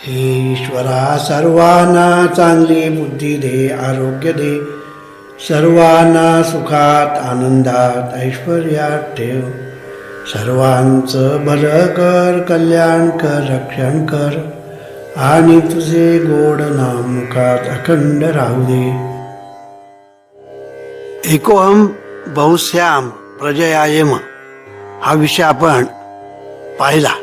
हे ईश्वरा सर्वांना चांगली बुद्धी दे, आरोग्य दे, सर्वांना सुखात आनंदात ऐश्वर्यात ठेव, सर्वांचं भलं कर, कल्याण कर, रक्षण कर आणि तुझे गोड नाम मुखात अखंड राहू दे. एकोहम बहुश्याम प्रजयायम हा विषय आपण पाहिला,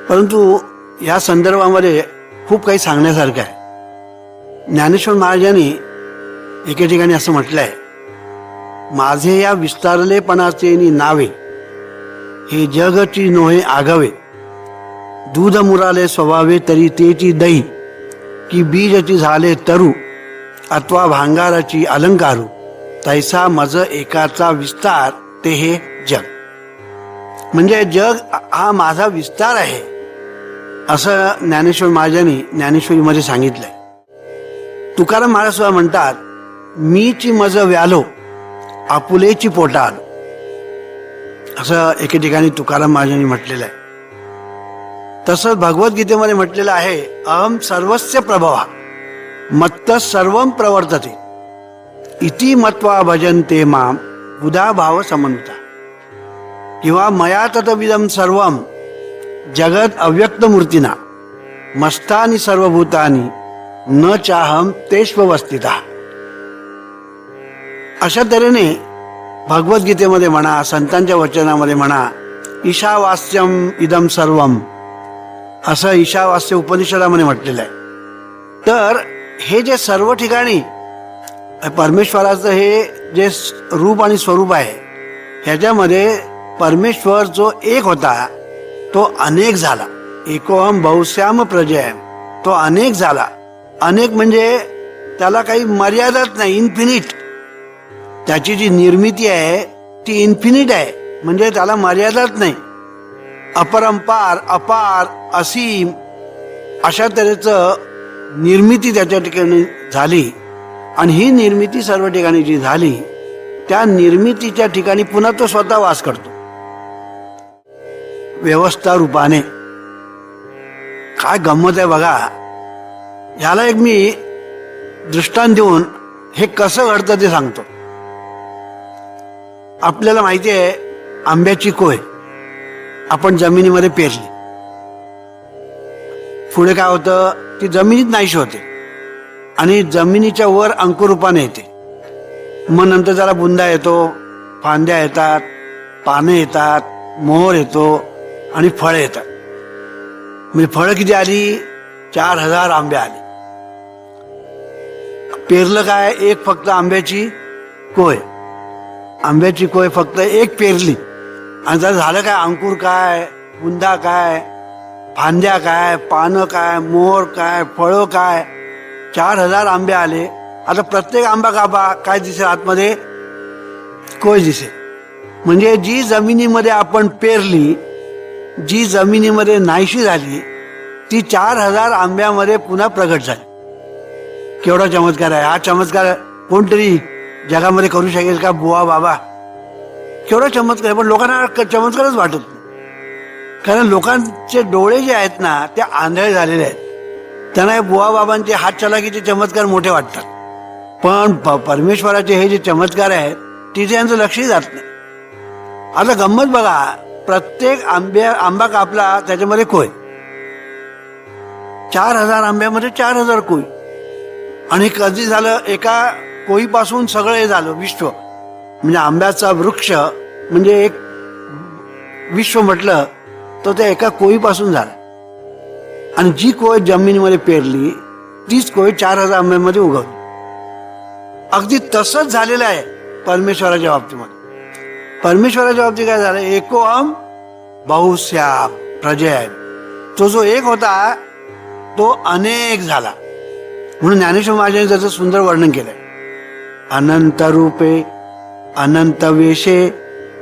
परंतु या संदर्भामध्ये खूप काही सांगण्यासारखं आहे. ज्ञानेश्वर महाराजांनी एके ठिकाणी असं म्हटलं आहे, माझे या विस्तारलेपणाचे नावे हे जगची नोहे आगावे, दूध मुराले स्वभावे तरी तेची दही, की बीजची झाले तरु अथवा भांगाराची अलंकारू, तैसा मज एकाचा विस्तार ते हे जग. म्हणजे जग हा माझा विस्तार आहे असं ज्ञानेश्वर महाराजांनी ज्ञानेश्वरीमध्ये सांगितलंय. तुकाराम महाराज सुद्धा म्हणतात, मीची मज व्यालो आपुलेची पोटा आलो, असं एके ठिकाणी तुकाराम महाराजांनी म्हटलेलं आहे. तसंच भगवद्गीतेमध्ये म्हटलेलं आहे, अहम सर्वस्य प्रभवा मत्त सर्वम प्रवर्तते इति मत्वा भजन्ते माम बुधा भाव समन्विता, किंवा मया ततविदम सर्वम जगत अव्यक्त मूर्तीना मस्तानी सर्वभूतानी न चाहम तेष्वस्थिता. अशा तऱ्हेने भगवद्गीतेमध्ये म्हणा, संतांच्या वचनामध्ये म्हणा, ईशावास्यम इदम सर्वम असं ईशावास्य उपनिषदामध्ये म्हटलेलं आहे. तर हे जे सर्व ठिकाणी परमेश्वराचं हे जे रूप आणि स्वरूप आहे, ह्याच्यामध्ये परमेश्वर जो एक होता तो अनेक झाला. एकोहम बहुश्याम प्रजयाम, तो अनेक झाला. अनेक म्हणजे त्याला काही मर्यादाच नाही, इन्फिनिट. त्याची जी निर्मिती आहे ती इन्फिनिट आहे, म्हणजे त्याला मर्यादाच नाही. अपरंपार, अपार, असीम अशा तऱ्हेचं निर्मिती त्याच्या ठिकाणी झाली. आणि ही निर्मिती सर्व ठिकाणी जी झाली, त्या निर्मितीच्या ठिकाणी पुन्हा तो स्वतः वास करतो व्यवस्था रूपाने. काय गंमत आहे बघा. याला एक मी दृष्टांत देऊन हे कसं घडतं ते सांगतो. आपल्याला माहिती आहे, आंब्याची कोय आपण जमिनीमध्ये पेरली, पुढे काय होतं, ती जमिनीत नाहीशी होते आणि जमिनीच्या वर अंकुरूपाने येते. मग नंतर त्याला बुंदा येतो, फांद्या येतात, पाने येतात, मोहर येतो आणि फळं येतात. म्हणजे फळं किती आली, 4000 आंबे आले. पेरलं काय, एक फक्त आंब्याची कोय, आंब्याची कोय फक्त एक पेरली आणि जर झालं काय, अंकुर काय, बुंदा काय, फांद्या काय, पानं काय, मोहर काय, फळं काय, 4000 आंबे आले. आता प्रत्येक आंबा गाभा काय दिसेल, आतमध्ये कोय दिसेल. म्हणजे जी जमिनीमध्ये आपण पेरली, जी जमिनीमध्ये नाहीशी झाली, ती 4000 आंब्यामध्ये पुन्हा प्रगट झाली. केवढा चमत्कार आहे हा. चमत्कार कोणतरी जगामध्ये करू शकेल का, बुवा बाबा? केवढा चमत्कार आहे. पण लोकांना चमत्कारच वाटत नाही, कारण लोकांचे डोळे जे आहेत ना ते आंधळे झालेले आहेत. त्यांना बुवा बाबांचे हात चलाकीचे चमत्कार मोठे वाटतात, पण परमेश्वराचे हे जे चमत्कार आहेत तिथे यांचं लक्षही जात नाही. आता गंमत बघा, प्रत्येक आंबा कापला त्याच्यामध्ये कोय, 4000 आंब्यामध्ये 4000 कोय. आणि कधी झालं, एका कोईपासून सगळं हे झालं विश्व. म्हणजे आंब्याचा वृक्ष म्हणजे एक विश्व म्हटलं तर त्या एका कोईपासून झालं. आणि जी कोय जमिनीमध्ये पेरली तीच कोय 4000 आंब्यामध्ये उगवली. अगदी तसंच झालेलं आहे परमेश्वराच्या बाबतीमध्ये. परमेश्वराच्या बाबतीत काय झालं, एकोहम बहुश्याम प्रजयाम, तो जो एक होता तो अनेक झाला. म्हणून ज्ञानेश्वर महाराजांनी त्याचं सुंदर वर्णन केलंय. अनंत रूपे अनंत वेशे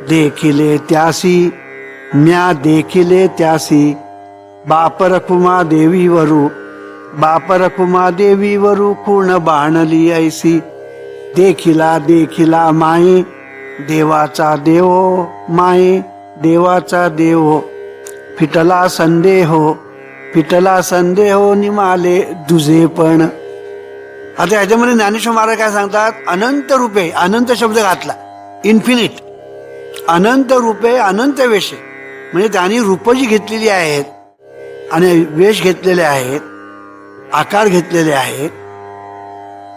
देखिले त्यासी, म्या देखिले त्यासी, बाप रखुमा देवी वरू, बाप रखुमा देवी वरू, पूर्ण बाणली ऐसी, देखिला देखिला माये देवाचा देव, माये देवाचा देव, फिटला संदेह फिटला संदेह निमाले दुजे पण. आता ह्याच्यामध्ये ज्ञानेश्वर महाराज काय सांगतात, अनंत रूपे, अनंत शब्द घातला, इन्फिनिट, अनंत रूपे अनंत वेशे, म्हणजे त्यांनी रूप जी घेतलेली आहेत आणि वेश घेतलेले आहेत, आकार घेतलेले आहेत,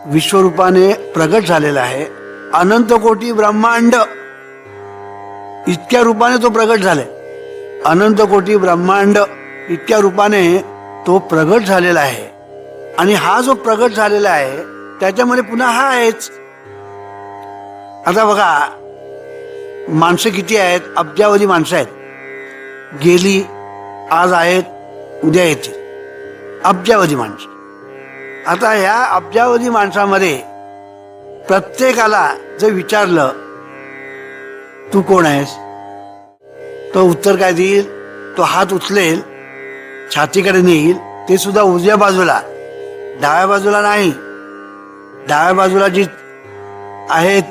विश्वरूपाने प्रगट झालेला आहे. अनंत कोटी ब्रह्मांड इतक्या रूपाने तो प्रगट झालाय, अनंत कोटी ब्रह्मांड इतक्या रूपाने तो प्रगट झालेला आहे. आणि हा जो प्रगट झालेला आहे त्याच्यामध्ये पुन्हा हा आहेच. आता बघा, माणसं किती आहेत, अब्जावधी माणसं आहेत, गेली, आज आहेत, उद्या येतील, अब्जावधी माणसं. आता ह्या अब्जावधी माणसामध्ये प्रत्येकाला जर विचारलं तू कोण आहेस, तो उत्तर काय देईल, तो हात उचलेल, छातीकडे नेईल, ते सुद्धा उजव्या बाजूला, डाव्या बाजूला नाही. डाव्या बाजूला जी आहेत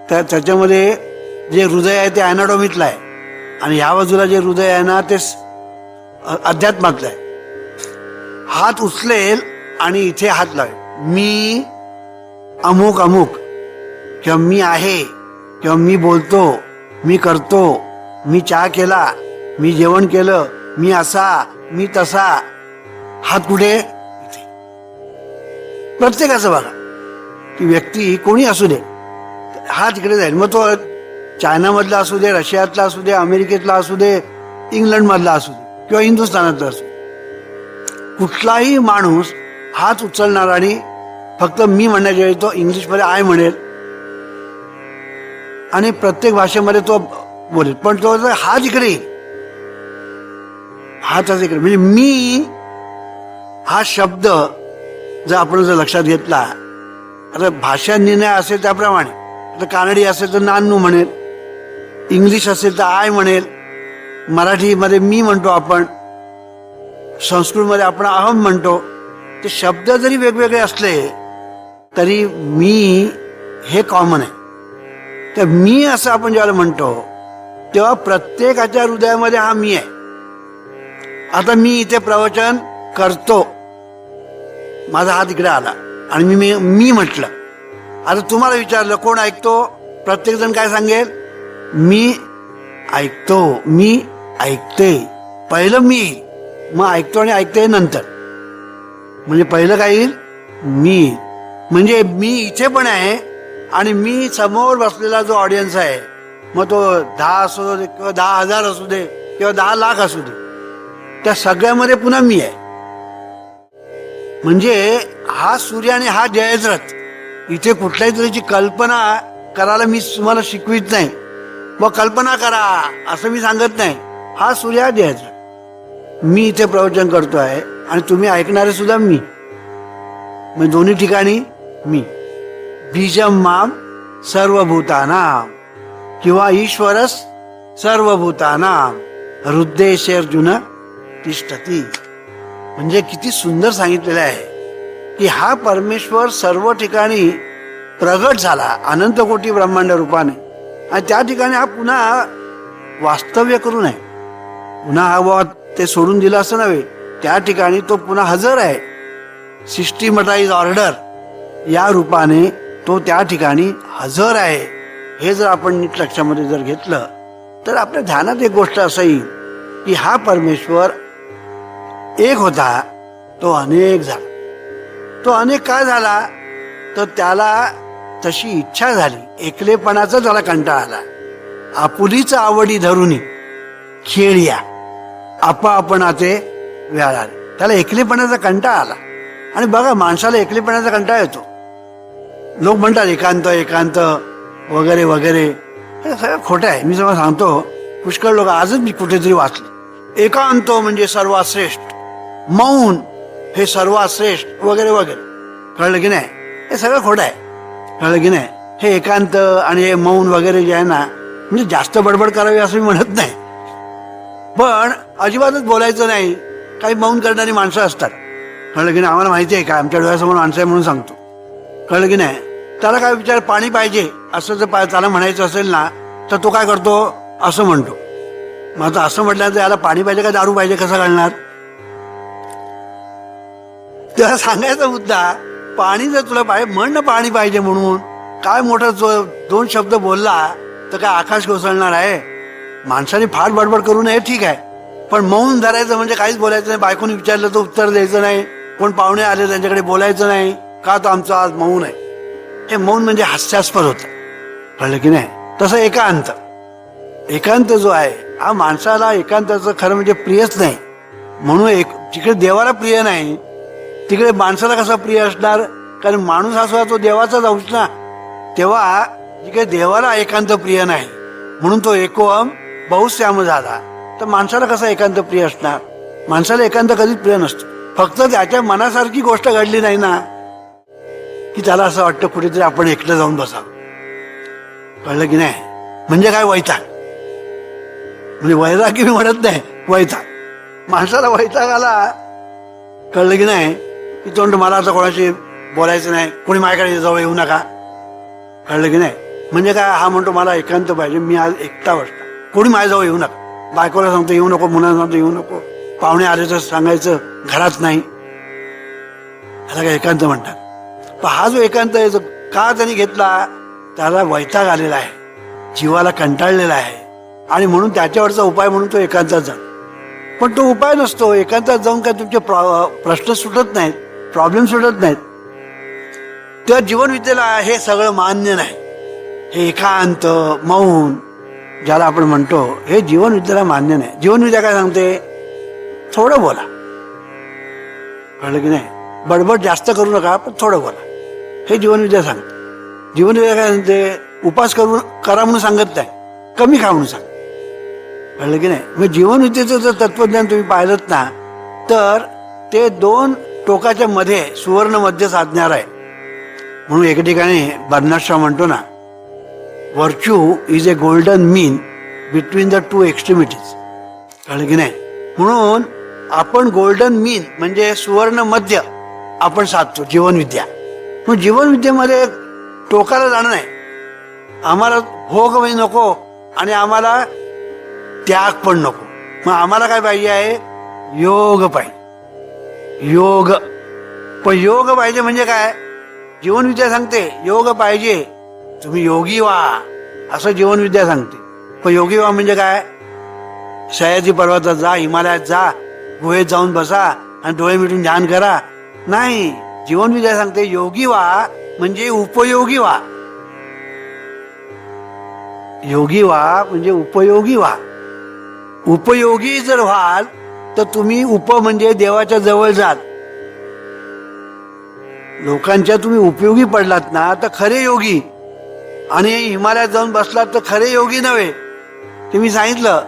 त्याच्यामध्ये जे हृदय आहे ते ॲनाटॉमीतलं आहे, आणि ह्या बाजूला जे हृदय आहे ना ते अध्यात्मातलं आहे. हात उचलेल आणि इथे हात लावेल, मी अमुक अमुक, किंवा मी आहे, किंवा मी बोलतो, मी करतो, मी चहा केला, मी जेवण केलं, मी असा, मी तसा. हात कुठे, इथे. प्रत्येकाचं बघा, ती व्यक्ती कोणी असू दे, हात इकडे जाईल. मग तो चायनामधला असू दे, रशियातला असू दे, अमेरिकेतला असू दे, इंग्लंडमधला असू दे, किंवा हिंदुस्थानातला असू दे, कुठलाही माणूस हात उचलणार आणि फक्त मी म्हणण्याच्या वेळी तो इंग्लिशमध्ये आय म्हणेल आणि प्रत्येक भाषेमध्ये तो बोलेल, पण तो हात इकडे येईल, हाताच इकडे. म्हणजे मी हा शब्द जर आपण जर लक्षात घेतला, आता भाषा निर्णय असेल त्याप्रमाणे, आता कानडी असेल तर नानू म्हणेल, इंग्लिश असेल तर आय म्हणेल, मराठीमध्ये मी म्हणतो आपण, संस्कृतमध्ये आपण अहम म्हणतो. ते शब्द जरी वेगवेगळे असले तरी मी हे कॉमन आहे. तर मी असं आपण ज्यावेळेला म्हणतो तेव्हा प्रत्येकाच्या हृदयामध्ये हा मी आहे. आता मी इथे प्रवचन करतो, माझा हात इकडे आला आणि मी म्हटलं. आता तुम्हाला विचारलं कोण ऐकतो, प्रत्येक जण काय सांगेल, मी ऐकतो, मी ऐकते. पहिलं मी, मग ऐकतो आणि ऐकते नंतर. म्हणजे पहिलं काय येईल, मी. म्हणजे मी इथे पण आहे आणि मी समोर बसलेला जो ऑडियन्स आहे, मग तो 10 असू दे किंवा 10,000 असू दे किंवा 10 लाख असू दे, त्या सगळ्यामध्ये पुन्हा मी आहे. म्हणजे हा सूर्य आणि हा जयद्रथ. इथे कुठल्याही तऱ्हेची कल्पना करायला मी तुम्हाला शिकवित नाही, मग कल्पना करा असं मी सांगत नाही. हा सूर्य हा जयद्रथ, मी इथे प्रवचन करतो आहे आणि तुम्ही ऐकणारे सुद्धा मी. म्हणजे दोन्ही ठिकाणी मी. बीजम माम सर्वभूतानाम किंवा ईश्वरस सर्वभूतानाम हृदयेश अर्जुन तिष्ठती. म्हणजे किती सुंदर सांगितलेलं आहे की हा परमेश्वर सर्व ठिकाणी प्रगट झाला अनंत कोटी ब्रह्मांड रूपाने, आणि त्या ठिकाणी हा पुन्हा वास्तव्य करू नये, पुन्हा हा बाबा ते सोडून दिलं असं नव्हे, त्या ठिकाणी तो पुन्हा हजर आहे. सिस्टीमटाइज ऑर्डर या रूपाने तो त्या ठिकाणी हजर आहे. हे जर आपण नीट लक्षामध्ये जर घेतलं तर आपल्या ध्यानात एक गोष्ट असं येईल की हा परमेश्वर एक होता, तो अनेक झाला. तो अनेक काय झाला, तर त्याला तशी इच्छा झाली, एकलेपणाचा त्याला कंटाळा आला. आपुलीच आवडी धरुनी खेळया आपापणाचे व्याळाले. त्याला एकलेपणाचा कंटाळा आला. आणि बघा, माणसाला एकलेपणाचा कंटाळा येतो. लोक म्हणतात एकांत एकांत वगैरे वगैरे, हे सगळं खोटं आहे. मी तुम्हाला सांगतो, पुष्कळ लोक, आजच मी कुठेतरी वाचले, एकांत म्हणजे सर्वात श्रेष्ठ, मौन हे सर्वात श्रेष्ठ वगैरे वगैरे. कळलं की नाही? हे सगळं खोटं आहे. कळलं की नाही? हे एकांत आणि हे मौन वगैरे जे आहे ना, म्हणजे जास्त बडबड करावी असं मी म्हणत नाही, पण अजिबातच बोलायचं नाही. काही मौन करणारी माणसं असतात. कळलं की नाही? आम्हाला माहिती आहे, का आमच्या डोळ्यासमोर माणसं आहे म्हणून सांगतो. कळलं की नाही? त्याला काय विचार, पाणी पाहिजे असं जर त्याला म्हणायचं असेल ना, तर तो काय करतो, असं म्हणतो. मग आता असं म्हटल्यानंतर याला पाणी पाहिजे का दारू पाहिजे कसं कळणार? त्याला सांगायचा मुद्दा, पाणी जर तुला पाहिजे म्हण ना पाणी पाहिजे म्हणून, काय मोठा दोन शब्द बोलला तर काय आकाश कोसळणार आहे? माणसाने फार बडबड करू नये ठीक आहे, पण मौन धरायचं म्हणजे काहीच बोलायचं नाही. बायकोने विचारलं तर उत्तर द्यायचं नाही, कोण पाहुणे आले त्यांच्याकडे बोलायचं नाही, का तो आमचं आज मौन आहे. हे मौन म्हणजे हास्यास्पद होतं, कळलं की नाही. तसं एकांत, एकांत जो आहे हा माणसाला एकांताचं खरं म्हणजे प्रियच नाही. म्हणून जिकडे देवाला प्रिय नाही तिकडे माणसाला कसा प्रिय असणार? कारण माणूस हा सुद्धा तो देवाचाच अंश ना. तेव्हा जिकडे देवाला एकांत प्रिय नाही म्हणून तो एकोहम बहुश्याम झाला, तर माणसाला कसा एकांत प्रिय असणार? माणसाला एकांत कधीच प्रिय नसतो. फक्त त्याच्या मनासारखी गोष्ट घडली नाही ना की त्याला असं वाटतं कुठेतरी आपण एकटं जाऊन बसावं, कळलं की नाही. म्हणजे काय? वैताग. म्हणजे वैरागी मी म्हणत नाही, वैताग. माणसाला वैताग आला, कळलं की नाही, की तोंड मला आता कोणाशी बोलायचं नाही, कोणी माझ्याकडे जवळ येऊ नका, कळलं की नाही. म्हणजे काय? हा म्हणतो मला एकांत पाहिजे, मी आज एकटा बसला, कोणी माझ्याजवळ येऊ नका. बायकोला सांगतो येऊ नको, मुलांना सांगतो येऊ नको, पाहुणे आले तर सांगायचं घरात नाही. ह्याला काय एकांत म्हणतात. पण हा जो एकांत आहे का त्यांनी घेतला? त्याला वैताग आलेला आहे, जीवाला कंटाळलेला आहे, आणि म्हणून त्याच्यावरचा उपाय म्हणून तो एकांतात जातो. पण तो उपाय नसतो. एकांतात जाऊन काय तुमचे प्रश्न सुटत नाहीत, प्रॉब्लेम सुटत नाहीत. त्या जीवनविद्येला हे सगळं मान्य नाही. हे एकांत, मौन ज्याला आपण म्हणतो, हे जीवनविद्येला मान्य नाही. जीवनविद्या काय सांगते? थोडं बोला, कळलं की नाही. बडबड जास्त करू नका, पण थोडं बोला, हे जीवनविद्या सांगते. जीवनविद्या काय सांगते? उपास करा म्हणून सांगत नाही, कमी खा म्हणून सांग, कळलं की नाही. मग जीवनविद्येचं जर तत्वज्ञान तुम्ही पाहिलं ना तर ते दोन टोकाच्या मध्ये सुवर्ण मध्य साधणार आहे. म्हणून एके ठिकाणी बर्नार्ड शॉ म्हणतो ना, virtue is a golden mean between the two extremities, कळलं की नाही. म्हणून आपण गोल्डन मीन म्हणजे सुवर्ण मध्य आपण साधतो जीवनविद्या. मग जीवनविद्येमध्ये टोकाला जाणं नाही. आम्हाला भोग म्हणजे नको आणि आम्हाला त्याग पण नको. मग आम्हाला काय पाहिजे आहे? योग पाहिजे, योग. पण योग पाहिजे म्हणजे काय? जीवनविद्या सांगते योग पाहिजे, तुम्ही योगी व्हा, असं जीवनविद्या सांगते. पण योगी व्हा म्हणजे काय? सह्याद्री पर्वतात जा, हिमालयात जा, गुहेत जाऊन बसा आणि डोळे मिटून ध्यान करा, नाही. जीवनविद्या सांगते योगी व्हा म्हणजे उपयोगी व्हा. योगी व्हा म्हणजे उपयोगी व्हा. उपयोगी जर व्हाल तर तुम्ही म्हणजे देवाच्या जवळ जाल. लोकांच्या तुम्ही उपयोगी पडलात ना तर खरे योगी. आणि हिमालयात जाऊन बसलात तर खरे योगी नव्हे. ते मी सांगितलं,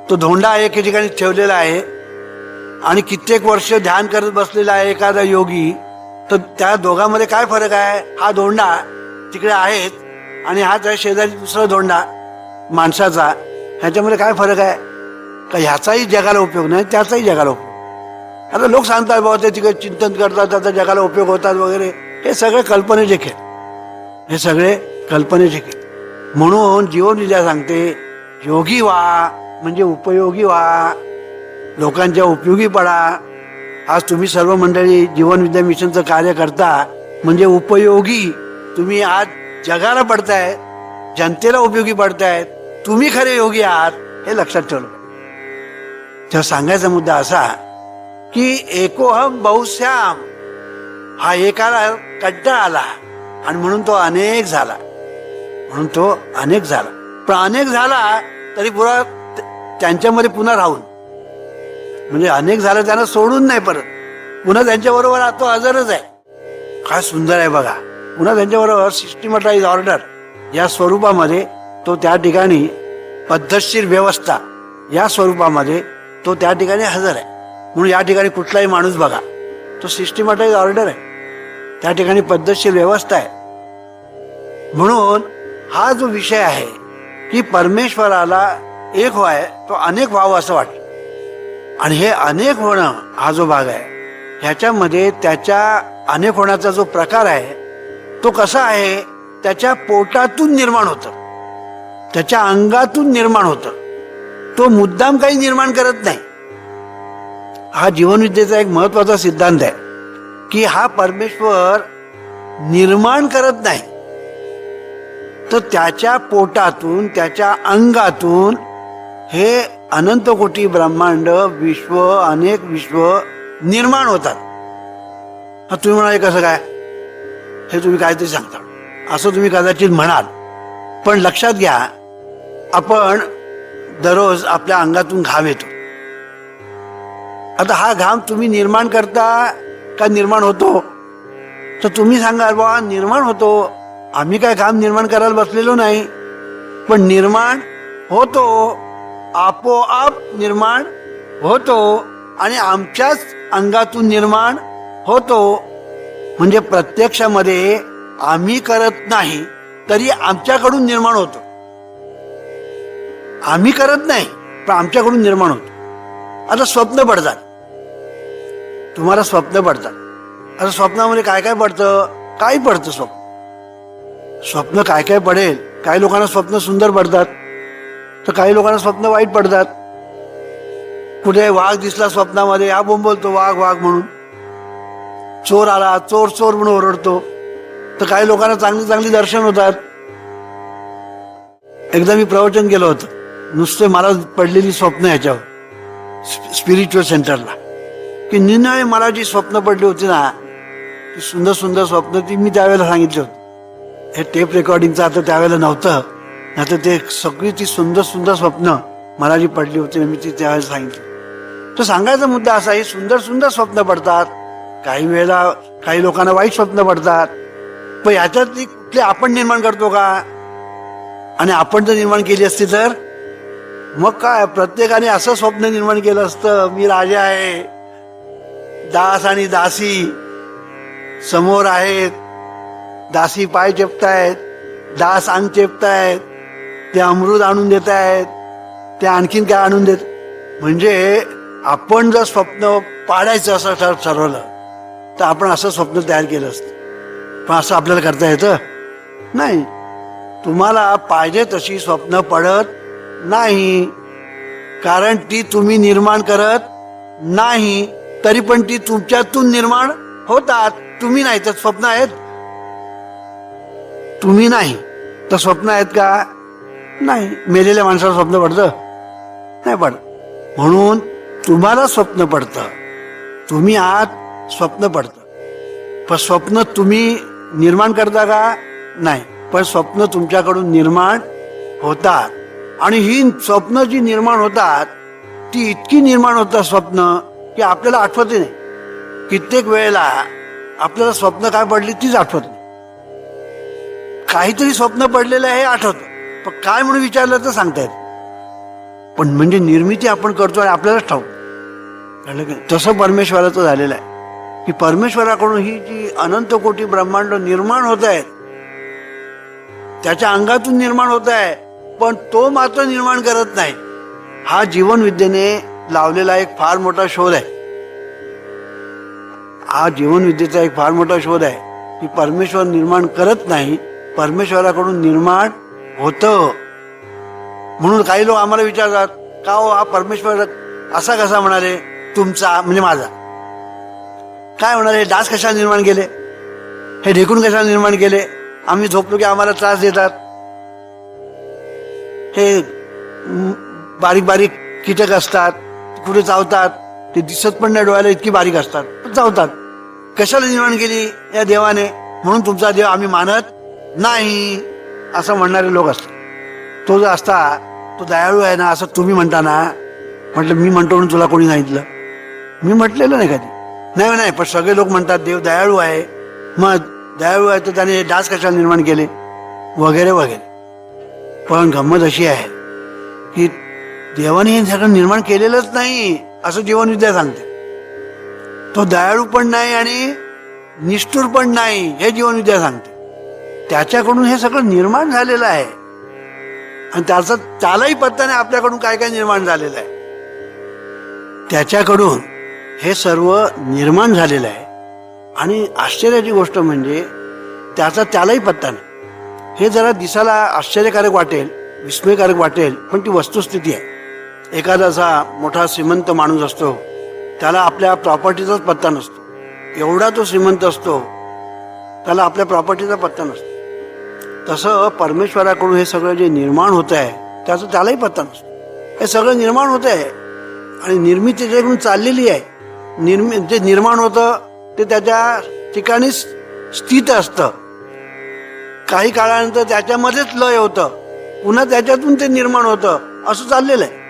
तो धोंडा एके ठिकाणी ठेवलेला आहे आणि कित्येक वर्ष ध्यान करत बसलेला आहे एखादा योगी. तर त्या दोघांमध्ये काय फरक आहे? हा धोंडा तिकडे आहेत आणि हा त्या शेजारी दुसरा धोंडा माणसाचा, ह्याच्यामध्ये काय फरक आहे? का ह्याचाही जगाला उपयोग नाही, त्याचाही जगाला उपयोग. आता लोक सांगतात बाबा ते तिकडे चिंतन करतात, त्याचा जगाला उपयोग होतात वगैरे, हे सगळे कल्पनेचे खेळ, हे सगळे कल्पनेचे खेळ. म्हणून जीवनविद्या सांगते योगी व्हा म्हणजे उपयोगी व्हा, लोकांच्या उपयोगी पडा. आज तुम्ही सर्व मंडळी जीवनविद्या मिशनचं कार्य करता म्हणजे उपयोगी. तुम्ही आज जगाला पडताय, जनतेला उपयोगी पडतायत, तुम्ही खरे योगी आहात, हे लक्षात ठेवलं. तर सांगायचा मुद्दा असा की एकोहम बहुश्याम, हा एकाला कंटाळा आला आणि म्हणून तो अनेक झाला, म्हणून तो अनेक झाला. पण अनेक झाला तरी पुन्हा त्यांच्यामध्ये पुन्हा राहून, म्हणजे अनेक झालं त्यांना सोडून नाही, परत पुन्हा त्यांच्याबरोबर तो हजरच आहे. काय सुंदर आहे बघा. पुन्हा त्यांच्याबरोबर सिस्टमॅटाइज ऑर्डर या स्वरूपामध्ये तो त्या ठिकाणी, पद्धतशीर व्यवस्था या स्वरूपामध्ये तो त्या ठिकाणी हजर आहे. म्हणून या ठिकाणी कुठलाही माणूस बघा, तो सिस्टमॅटाइज ऑर्डर आहे, त्या ठिकाणी पद्धतशीर व्यवस्था आहे. म्हणून हा जो विषय आहे की परमेश्वराला एक व्हाय, तो अनेक व्हावं असं वाटतं. आणि हे अनेक होणं हा जो भाग आहे, ह्याच्यामध्ये त्याच्या अनेक होण्याचा जो प्रकार आहे तो कसा आहे? त्याच्या पोटातून निर्माण होतं, त्याच्या अंगातून निर्माण होतं, तो मुद्दाम काही निर्माण करत नाही. हा जीवनविद्येचा एक महत्वाचा सिद्धांत आहे की हा परमेश्वर निर्माण करत नाही, तर त्याच्या पोटातून त्याच्या अंगातून हे अनंत कोटी ब्रह्मांड विश्व अनेक विश्व निर्माण होतात. तुम्ही म्हणाले कसं काय, हे तुम्ही काहीतरी सांगता असं तुम्ही कदाचित म्हणाल, पण लक्षात घ्या, आपण दररोज आपल्या अंगातून घाम येतो. आता हा घाम तुम्ही निर्माण करता का निर्माण होतो? तर तुम्ही सांगाल बाबा निर्माण होतो, आम्ही काय घाम निर्माण करायला बसलेलो नाही, पण निर्माण होतो, आपोआप निर्माण होतो आणि आमच्याच अंगातून निर्माण होतो. म्हणजे प्रत्यक्षामध्ये आम्ही करत नाही तरी आमच्याकडून निर्माण होतो. आम्ही करत नाही पण आमच्याकडून निर्माण होतो. आता स्वप्न पडतात, तुम्हाला स्वप्न पडतात. आता स्वप्नामध्ये काय काय पडतं? काही पडतं स्वप्न. स्वप्न काय काय पडेल. काही लोकांना स्वप्न सुंदर पडतात, तर काही लोकांना स्वप्न वाईट पडतात. कुठे वाघ दिसला स्वप्नामध्ये, हा बोंबलतो वाघ वाघ म्हणून. चोर आला, चोर चोर म्हणून ओरडतो. तर काही लोकांना चांगली चांगली दर्शन होतात. एकदा मी प्रवचन केलं होतं, नुसते मला पडलेली स्वप्न ह्याच्यावर स्पिरिच्युअल सेंटरला, की निनाळे मला जी स्वप्न पडली होती ना, ती सुंदर सुंदर स्वप्न, ती मी त्यावेळेला सांगितली होती. हे टेप रेकॉर्डिंगचं आता त्यावेळेला नव्हतं, नाही तर ते सगळी ती सुंदर सुंदर स्वप्न मला जी पडली होती मी ती त्यावेळेला सांगितली. तर सांगायचा मुद्दा असा, ही सुंदर सुंदर स्वप्न पडतात. काही वेळेला काही लोकांना वाईट स्वप्न पडतात, पण ह्याच्यातली कुठले आपण निर्माण करतो का? आणि आपण जर निर्माण केली असती तर मग काय, प्रत्येकाने असं स्वप्न निर्माण केलं असतं, मी राजा आहे, दास आणि दासी समोर आहेत, दासी पाय चेपतायत, दास अंग चेपतायत, ते अमृत आणून देत आहेत, ते आणखीन काय आणून देत. म्हणजे आपण जर स्वप्न पाडायचं असं ठरवलं तर आपण असं स्वप्न तयार केलं असतं. पण असं आपल्याला करता येतं नाही. तुम्हाला पाहिजे तशी स्वप्न पडत नाही, कारण ती तुम्ही निर्माण करत नाही. तरी पण ती तुमच्यातून निर्माण होतात. तुम्ही नाही तर स्वप्न आहेत. तुम्ही नाही तर स्वप्न आहेत का? नाही. मेलेल्या माणसाला स्वप्न पडतं नाही पडत. म्हणून तुम्हाला स्वप्न पडतं, तुम्ही आहात, स्वप्न पडतं. पण स्वप्न तुम्ही निर्माण करता का? नाही. पण स्वप्न तुमच्याकडून निर्माण होतात. आणि ही स्वप्न जी निर्माण होतात ती इतकी निर्माण होतात स्वप्न की आपल्याला आठवत नाही. कित्येक वेळेला आपल्याला स्वप्न काय पडली तीच आठवत नाही. काहीतरी स्वप्न पडलेलं आहे हे आठवतं, पण काय म्हणून विचारलं तर सांगता येत. पण म्हणजे निर्मिती आपण करतो आणि आपल्यालाच ठाऊक. कळलं की तसं परमेश्वराचं झालेलं आहे, की परमेश्वराकडून ही जी अनंत कोटी ब्रह्मांड निर्माण होत आहेत, त्याच्या अंगातून निर्माण होत आहे, पण तो मात्र निर्माण करत नाही. हा जीवन विद्येने लावलेला एक फार मोठा शोध आहे. हा जीवन विद्येचा एक फार मोठा शोध आहे की परमेश्वर निर्माण करत नाही, परमेश्वराकडून निर्माण होतं. म्हणून काही लोक आम्हाला विचारतात, का हो हा परमेश्वर असा कसा म्हणाले, तुमचा म्हणजे माझा काय म्हणाले, डास कशाला निर्माण केले, हे ढेकून कशाला निर्माण केले, आम्ही झोपलो की आम्हाला त्रास देतात, हे बारीक बारीक कीटक असतात, कुठे चावतात, ते दिसत पण नाही डोळ्याला, इतकी बारीक असतात पण चावतात. कशाला निर्माण केली या देवाने, म्हणून तुमचा देव आम्ही मानत नाही असं म्हणणारे लोक असतात. तो जो असता तो दयाळू आहे ना असं तुम्ही म्हणता ना. म्हटलं मी म्हणतो म्हणून तुला कोणी सांगितलं? मी म्हटलेलं नाही कधी. नाही नाही, पण सगळे लोक म्हणतात देव दयाळू आहे, मग दयाळू आहे तर त्याने डास कशाला निर्माण केले वगैरे वगैरे. पण गंमत अशी आहे की देवाने हे सगळं निर्माण केलेलंच नाही असं जीवनविद्या सांगते. तो दयाळू पण नाही आणि निष्ठुर पण नाही हे जीवनविद्या सांगते. त्याच्याकडून हे सगळं निर्माण झालेलं आहे आणि त्यालाही पत्ता नाही आपल्याकडून काय काय निर्माण झालेलं आहे. त्याच्याकडून हे सर्व निर्माण झालेलं आहे. आणि आश्चर्याची गोष्ट म्हणजे त्यालाही पत्ता नाही. हे जरा दिसायला आश्चर्यकारक वाटेल, विस्मयकारक वाटेल, पण ती वस्तुस्थिती आहे. एखादा असा मोठा श्रीमंत माणूस असतो, त्याला आपल्या प्रॉपर्टीचाच पत्ता नसतो. एवढा तो श्रीमंत असतो, त्याला आपल्या प्रॉपर्टीचा पत्ता नसतो. तसं परमेश्वराकडून हे सगळं जे निर्माण होत आहे त्याचा त्यालाही पत्ता नसतो. हे सगळं निर्माण होत आहे आणि निर्मिती त्याच्याकडून चाललेली आहे. जे निर्माण होतं ते त्याच्या ठिकाणी स्थित असतं. काही काळानंतर त्याच्यामध्येच लय होतं, पुन्हा त्याच्यातून ते निर्माण होतं, असं चाललेलं आहे.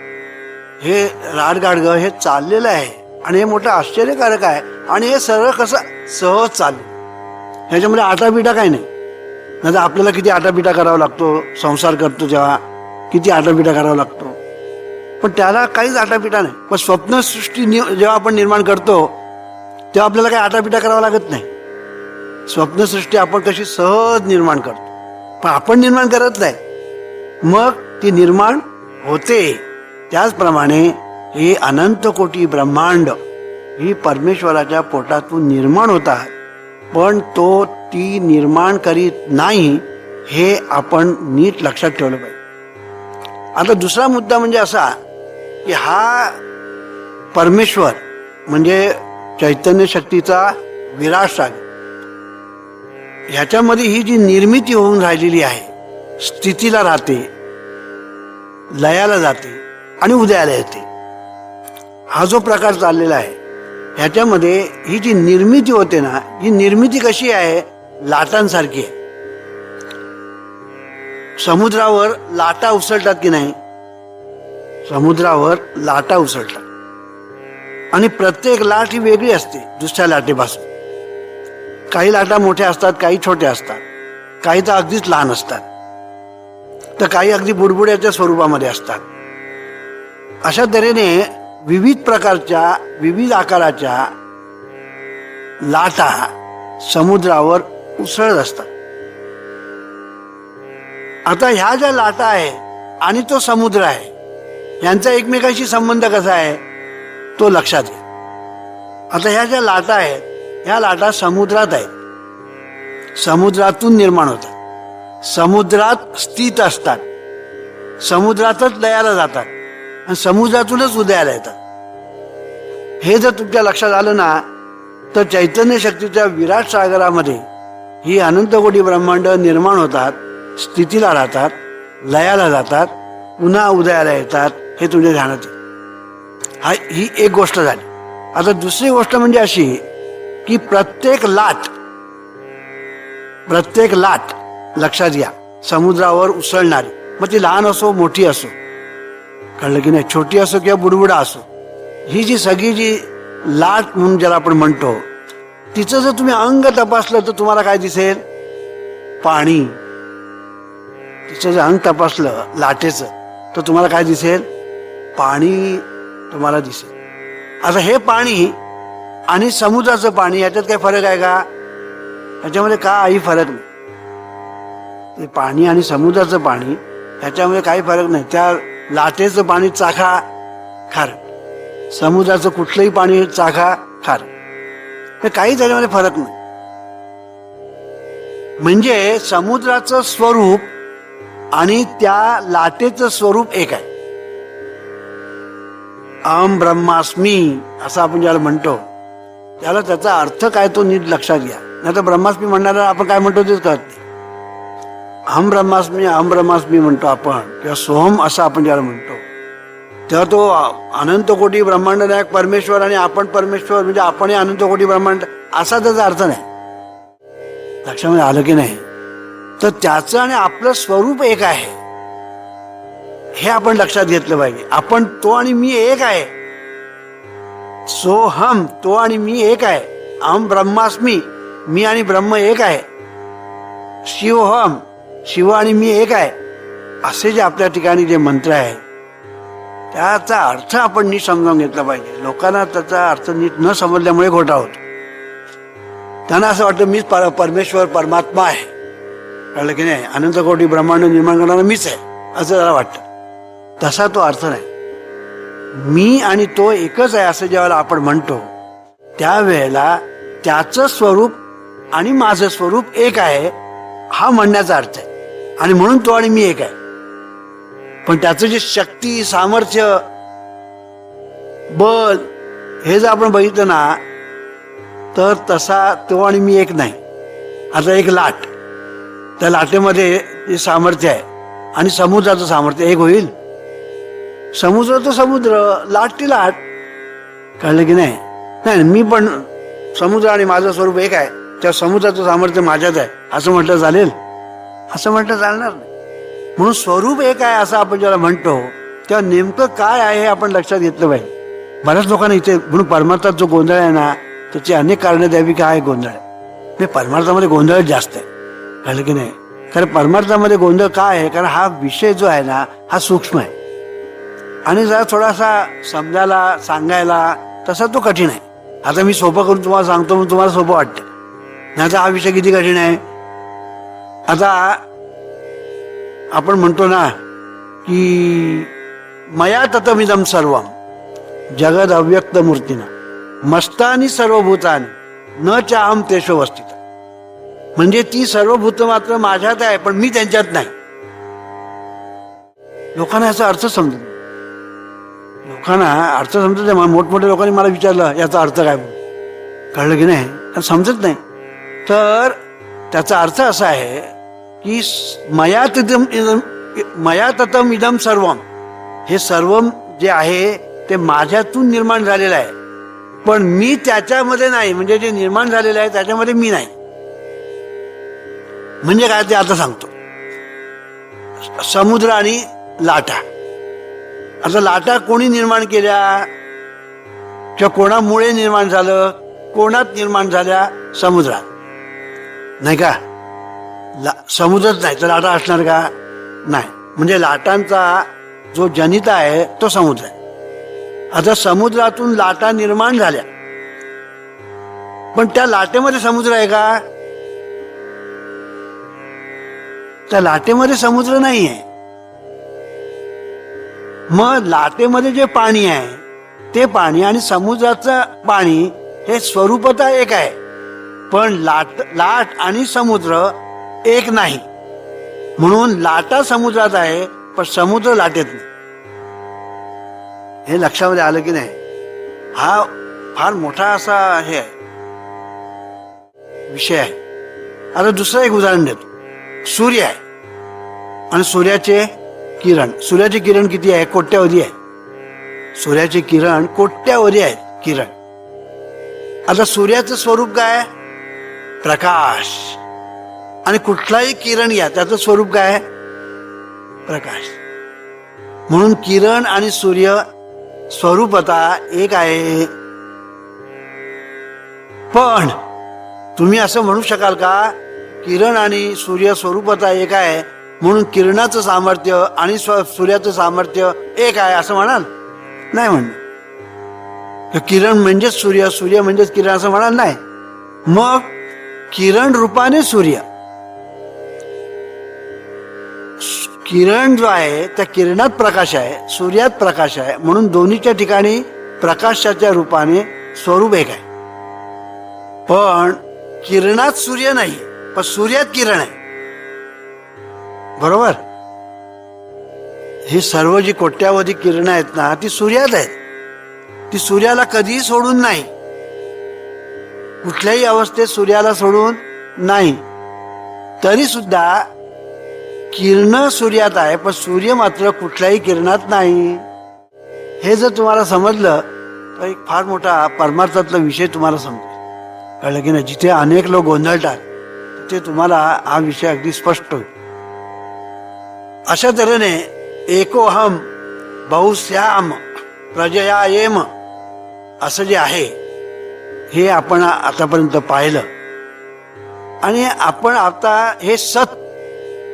हे राडगाडगं हे चाललेलं आहे आणि हे मोठं आश्चर्यकारक आहे. आणि हे सगळं कसं सहज चाललं, ह्याच्यामध्ये आटापिटा काही नाही. नाही तर आपल्याला किती आटापिटा करावा लागतो, संसार करतो तेव्हा किती आटापिटा करावा लागतो, पण त्याला काहीच आटापिटा नाही. पण स्वप्नसृष्टी जेव्हा आपण निर्माण करतो तेव्हा आपल्याला काही आटापिटा करावा लागत नाही. स्वप्नसृष्टी आपण कशी सहज निर्माण करतो, पण आपण निर्माण करत नाही, मग ती निर्माण होते. त्याचप्रमाणे हे अनंत कोटी ब्रह्मांड ही परमेश्वराच्या पोटातून निर्माण होतात, पण तो ती निर्माण करीत नाही, हे आपण नीट लक्षात ठेवलं पाहिजे. आता दुसरा मुद्दा म्हणजे असा की हा परमेश्वर म्हणजे चैतन्य शक्तीचा विराट सागर, ह्याच्यामध्ये ही जी निर्मिती होऊन राहिलेली आहे, स्थितीला राहते, लयाला जाते आणि उदयाला येते, हा जो प्रकार चाललेला आहे ह्याच्यामध्ये ही जी निर्मिती होते ना, ही निर्मिती कशी आहे, लाटांसारखी आहे. समुद्रावर लाटा उसळतात की नाही, समुद्रावर लाटा उसळतात आणि प्रत्येक लाट ही वेगळी असते दुसऱ्या लाटेपासून. काही लाटा मोठ्या असतात, काही छोट्या असतात, काही तर अगदीच लहान असतात, तर काही अगदी बुडबुड्याच्या स्वरूपामध्ये असतात. अशा तऱ्हेने विविध प्रकारच्या विविध आकाराच्या लाटा समुद्रावर उसळत असतात. आता ह्या ज्या लाटा आहे आणि तो समुद्र आहे यांचा एकमेकांशी संबंध कसा आहे तो लक्षात घ्या. आता ह्या ज्या लाटा आहेत ह्या लाटा समुद्रात आहेत, समुद्रातून निर्माण होतात, समुद्रात स्थित असतात, समुद्रातच लयाला जातात आणि समुद्रातूनच उदयाला येतात. हे जर तुमच्या लक्षात आलं ना, तर चैतन्य शक्तीच्या विराट सागरामध्ये ही अनंत कोटी ब्रह्मांड निर्माण होतात, स्थितीला राहतात, लयाला जातात, पुन्हा उदयाला येतात, हे तुझ्या ध्यानात येईल. ही एक गोष्ट झाली. आता दुसरी गोष्ट म्हणजे अशी की प्रत्येक लाट लक्षात घ्या समुद्रावर उसळणारी, मग ती लहान असो मोठी असो, कळलं की नाही, छोटी असो किंवा बुडबुडा असो, ही जी सगळी जी लाट म्हणून ज्याला आपण म्हणतो, तिचं जर तुम्ही अंग तपासलं तर तुम्हाला काय दिसेल, पाणी. तिचं जर अंग तपासलं लाटेचं तर तुम्हाला काय दिसेल, पाणी तुम्हाला दिसेल. आता हे पाणी आणि समुद्राचं पाणी याच्यात काही फरक आहे का, याच्यामध्ये काही फरक नाही. ते पाणी आणि समुद्राचं पाणी ह्याच्यामध्ये काही फरक नाही. त्या लाटेचं पाणी चाखा खारट, समुद्राचं कुठलंही पाणी चाखा खारट, हे काही त्याच्यामध्ये फरक नाही. म्हणजे समुद्राचं स्वरूप आणि त्या लाटेचं स्वरूप एक आहे. अहम ब्रह्मास्मी असं आपण ज्याला म्हणतो त्याला त्याचा अर्थ काय तो नीट लक्षात घ्या. नाही तर ब्रह्मास्मी म्हणणारा आपण काय म्हणतो तेच कळत नाही. अहम ब्रह्मास्मी म्हणतो आपण, किंवा सोहम असं आपण ज्याला म्हणतो, तेव्हा तो अनंत कोटी ब्रह्मांड नायक परमेश्वर आणि आपण परमेश्वर म्हणजे आपण अनंत कोटी ब्रह्मांड असा त्याचा अर्थ नाही. लक्षामध्ये आलं की नाही. तर त्याचं आणि आपलं स्वरूप एक आहे हे आपण लक्षात घेतलं पाहिजे. आपण तो आणि मी एक आहे, सोहम तो आणि मी एक आहे, अहम ब्रह्मास्मी मी आणि ब्रह्म एक आहे, शिवहम शिव आणि मी एक आहे, असे जे आपल्या ठिकाणी जे मंत्र आहे त्याचा अर्थ आपण नीट समजावून घेतला पाहिजे. लोकांना त्याचा अर्थ नीट न समजल्यामुळे घोटाळा होतो. त्यांना असं वाटतं मीच परमेश्वर परमात्मा आहे, कळलं की नाही, अनंत कोटी ब्रह्मांड निर्माण करणारा मीच आहे असं त्याला वाटतं. तसा तो अर्थ नाही. मी आणि तो एकच आहे असं ज्यावेळेला आपण म्हणतो त्यावेळेला त्याचं स्वरूप आणि माझं स्वरूप एक आहे हा म्हणण्याचा अर्थ आहे. आणि म्हणून तो आणि मी एक आहे. पण त्याचं जे शक्ती, सामर्थ्य, बल हे जर आपण बघितलं ना तर तसा तो आणि मी एक नाही. आता एक लाट, त्या लाटेमध्ये जे सामर्थ्य आहे आणि समुद्राचं सामर्थ्य एक होईल. समुद्र तो समुद्र, लाट ती लाट. कळलं की नाही? नाही, मी पण समुद्र आणि माझं स्वरूप एक आहे, त्या समुद्राचं सामर्थ्य माझ्यात आहे असं म्हटलं चालेल? असं म्हटलं चालणार नाही. म्हणून स्वरूप एक आहे असं आपण ज्याला म्हणतो, तेव्हा नेमकं काय आहे हे आपण लक्षात घेतलं पाहिजे. बऱ्याच लोकांना इथे म्हणून परमार्थात जो गोंधळ आहे ना, त्याची अनेक कारणं द्यावी का आहे गोंधळ आहे. परमार्थामध्ये गोंधळ जास्त आहे. कळलं की नाही? कारण परमार्थामध्ये गोंधळ काय आहे, कारण हा विषय जो आहे ना हा सूक्ष्म आहे आणि जरा थोडासा समजायला सांगायला तसा तो कठीण आहे. आता मी सोपं करून तुम्हाला सांगतो म्हणून तुम्हाला सोपं वाटतं, नाही तर हा विषय किती कठीण आहे. आता आपण म्हणतो ना की मया ततमिदं सर्वम जगद अव्यक्त मूर्तीना मस्तानी सर्वभूतानी न चाहम तेषु अवस्थित. म्हणजे ती सर्वभूत मात्र माझ्यात आहे पण मी त्यांच्यात नाही. लोकांना याचा अर्थ समजत नाही. लोकांना अर्थ समजत नाही. मोठमोठ्या लोकांनी मला विचारलं याचा अर्थ काय म्हणून. कळलं की नाही? समजत नाही. तर त्याचा अर्थ असा आहे की मया ततम इदम सर्वम, हे सर्व जे आहे ते माझ्यातून निर्माण झालेलं आहे पण मी त्याच्यामध्ये नाही. म्हणजे जे निर्माण झालेलं आहे त्याच्यामध्ये मी नाही. म्हणजे काय ते आता सांगतो. समुद्र आणि लाटा, आता लाटा कोणी निर्माण केल्या किंवा कोणामुळे निर्माण झालं? कोणात निर्माण झाल्या? समुद्रात, नाही का? समुद्रच नाही तर लाटा असणार का? नाही. म्हणजे लाटांचा जो जनिता आहे तो समुद्र आहे. आता समुद्रातून लाटा निर्माण झाल्या पण त्या लाटेमध्ये समुद्र आहे का? त्या लाटेमध्ये समुद्र नाही आहे. मग लाटेमध्ये जे पाणी आहे ते पाणी आणि समुद्राचं पाणी हे स्वरूपता एक आहे पण लाट आणि समुद्र एक नाही. म्हणून लाटा समुद्रात आहे पण समुद्र लाटेत नाही. हे लक्षामध्ये आलं की नाही? हा फार मोठा असा हे आहे विषय आहे. आता दुसरं एक उदाहरण देतो. सूर्य आहे आणि सूर्याचे किरण. सूर्याचे किरण किती आहे? कोट्यावधी आहे. सूर्याचे किरण कोट्यावधी आहेत किरण. आता सूर्याचं स्वरूप काय? प्रकाश. आणि कुठलाही किरण घ्या त्याचं स्वरूप काय? प्रकाश. म्हणून किरण आणि सूर्य स्वरूपता एक आहे. पण तुम्ही असं म्हणू शकाल का किरण आणि सूर्य स्वरूपता एक आहे म्हणून किरणाचं सामर्थ्य आणि सूर्याचं सामर्थ्य एक आहे असं म्हणाल? नाही म्हणणार. किरण म्हणजेच सूर्य, सूर्य म्हणजेच किरण असं म्हणाल नाही. मग किरण रूपाने सूर्य, किरण जो आहे त्या किरणात प्रकाश आहे, सूर्यात प्रकाश आहे. म्हणून दोन्हीच्या ठिकाणी प्रकाशाच्या रूपाने स्वरूप एक आहे. पण किरणात सूर्य नाही पण सूर्यात किरण आहे. बरोबर? ही सर्व जी कोट्यावधी किरण आहेत ना ती सूर्यात आहेत. ती सूर्याला कधीही सोडून नाही. कुठल्याही अवस्थेत सूर्याला सोडून नाही. तरी सुद्धा किरण सूर्यात आहे पण सूर्य मात्र कुठल्याही किरणात नाही. हे जर तुम्हाला समजलं तर एक फार मोठा परमार्थातला विषय तुम्हाला समजेल. कळलं की नाही? जिथे अनेक लोक गोंधळतात तिथे तुम्हाला हा विषय अगदी स्पष्ट होईल. अशा तऱ्हेने एकोहम बहुश्याम प्रजया येम असं जे आहे हे आपण आतापर्यंत पाहिलं. आणि आपण आता हे सत,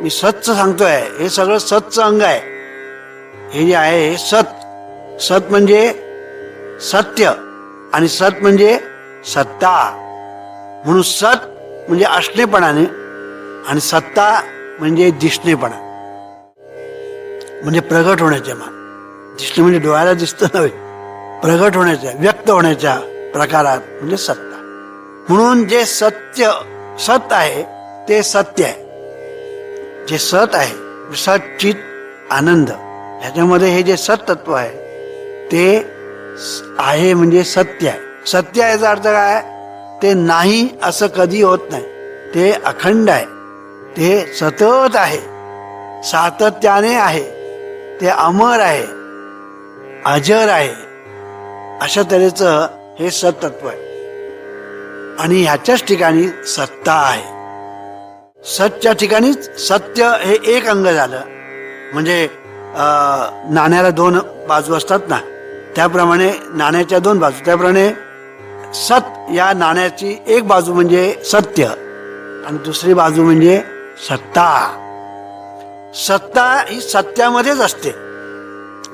मी सतचं सांगतोय, हे सगळं सतचं अंग आहे. हे जे आहे हे सत. सत म्हणजे सत्य आणि सत म्हणजे सत्ता. म्हणून सत म्हणजे असणेपणाने आणि सत्ता म्हणजे दिसणेपणा, म्हणजे प्रगट होण्याच्या मान. दिसणे म्हणजे डोळ्याला दिसतं नव्हे, प्रगट होण्याच्या, व्यक्त होण्याच्या प्रकारात म्हणजे सत्ता. म्हणून जे सत्य सत आहे ते सत्य आहे. जे सत आहे, सत चित आनंद, ह्याच्यामध्ये हे जे सत तत्व आहे ते आहे म्हणजे सत्य आहे. सत्य याचा अर्थ काय? ते नाही असं कधी होत नाही. ते अखंड आहे, ते सतत आहे, सातत्याने आहे, ते अमर आहे, अजर आहे. अशा तऱ्हेचं हे सतत्व आहे. आणि ह्याच्याच ठिकाणी सत्ता आहे. सतच्या ठिकाणीच सत्य हे एक अंग झालं. म्हणजे नाण्याला दोन बाजू असतात ना, त्याप्रमाणे नाण्याच्या दोन बाजू, त्याप्रमाणे सत या नाण्याची एक बाजू म्हणजे सत्य आणि दुसरी बाजू म्हणजे सत्ता. सत्ता ही सत्यामध्येच असते.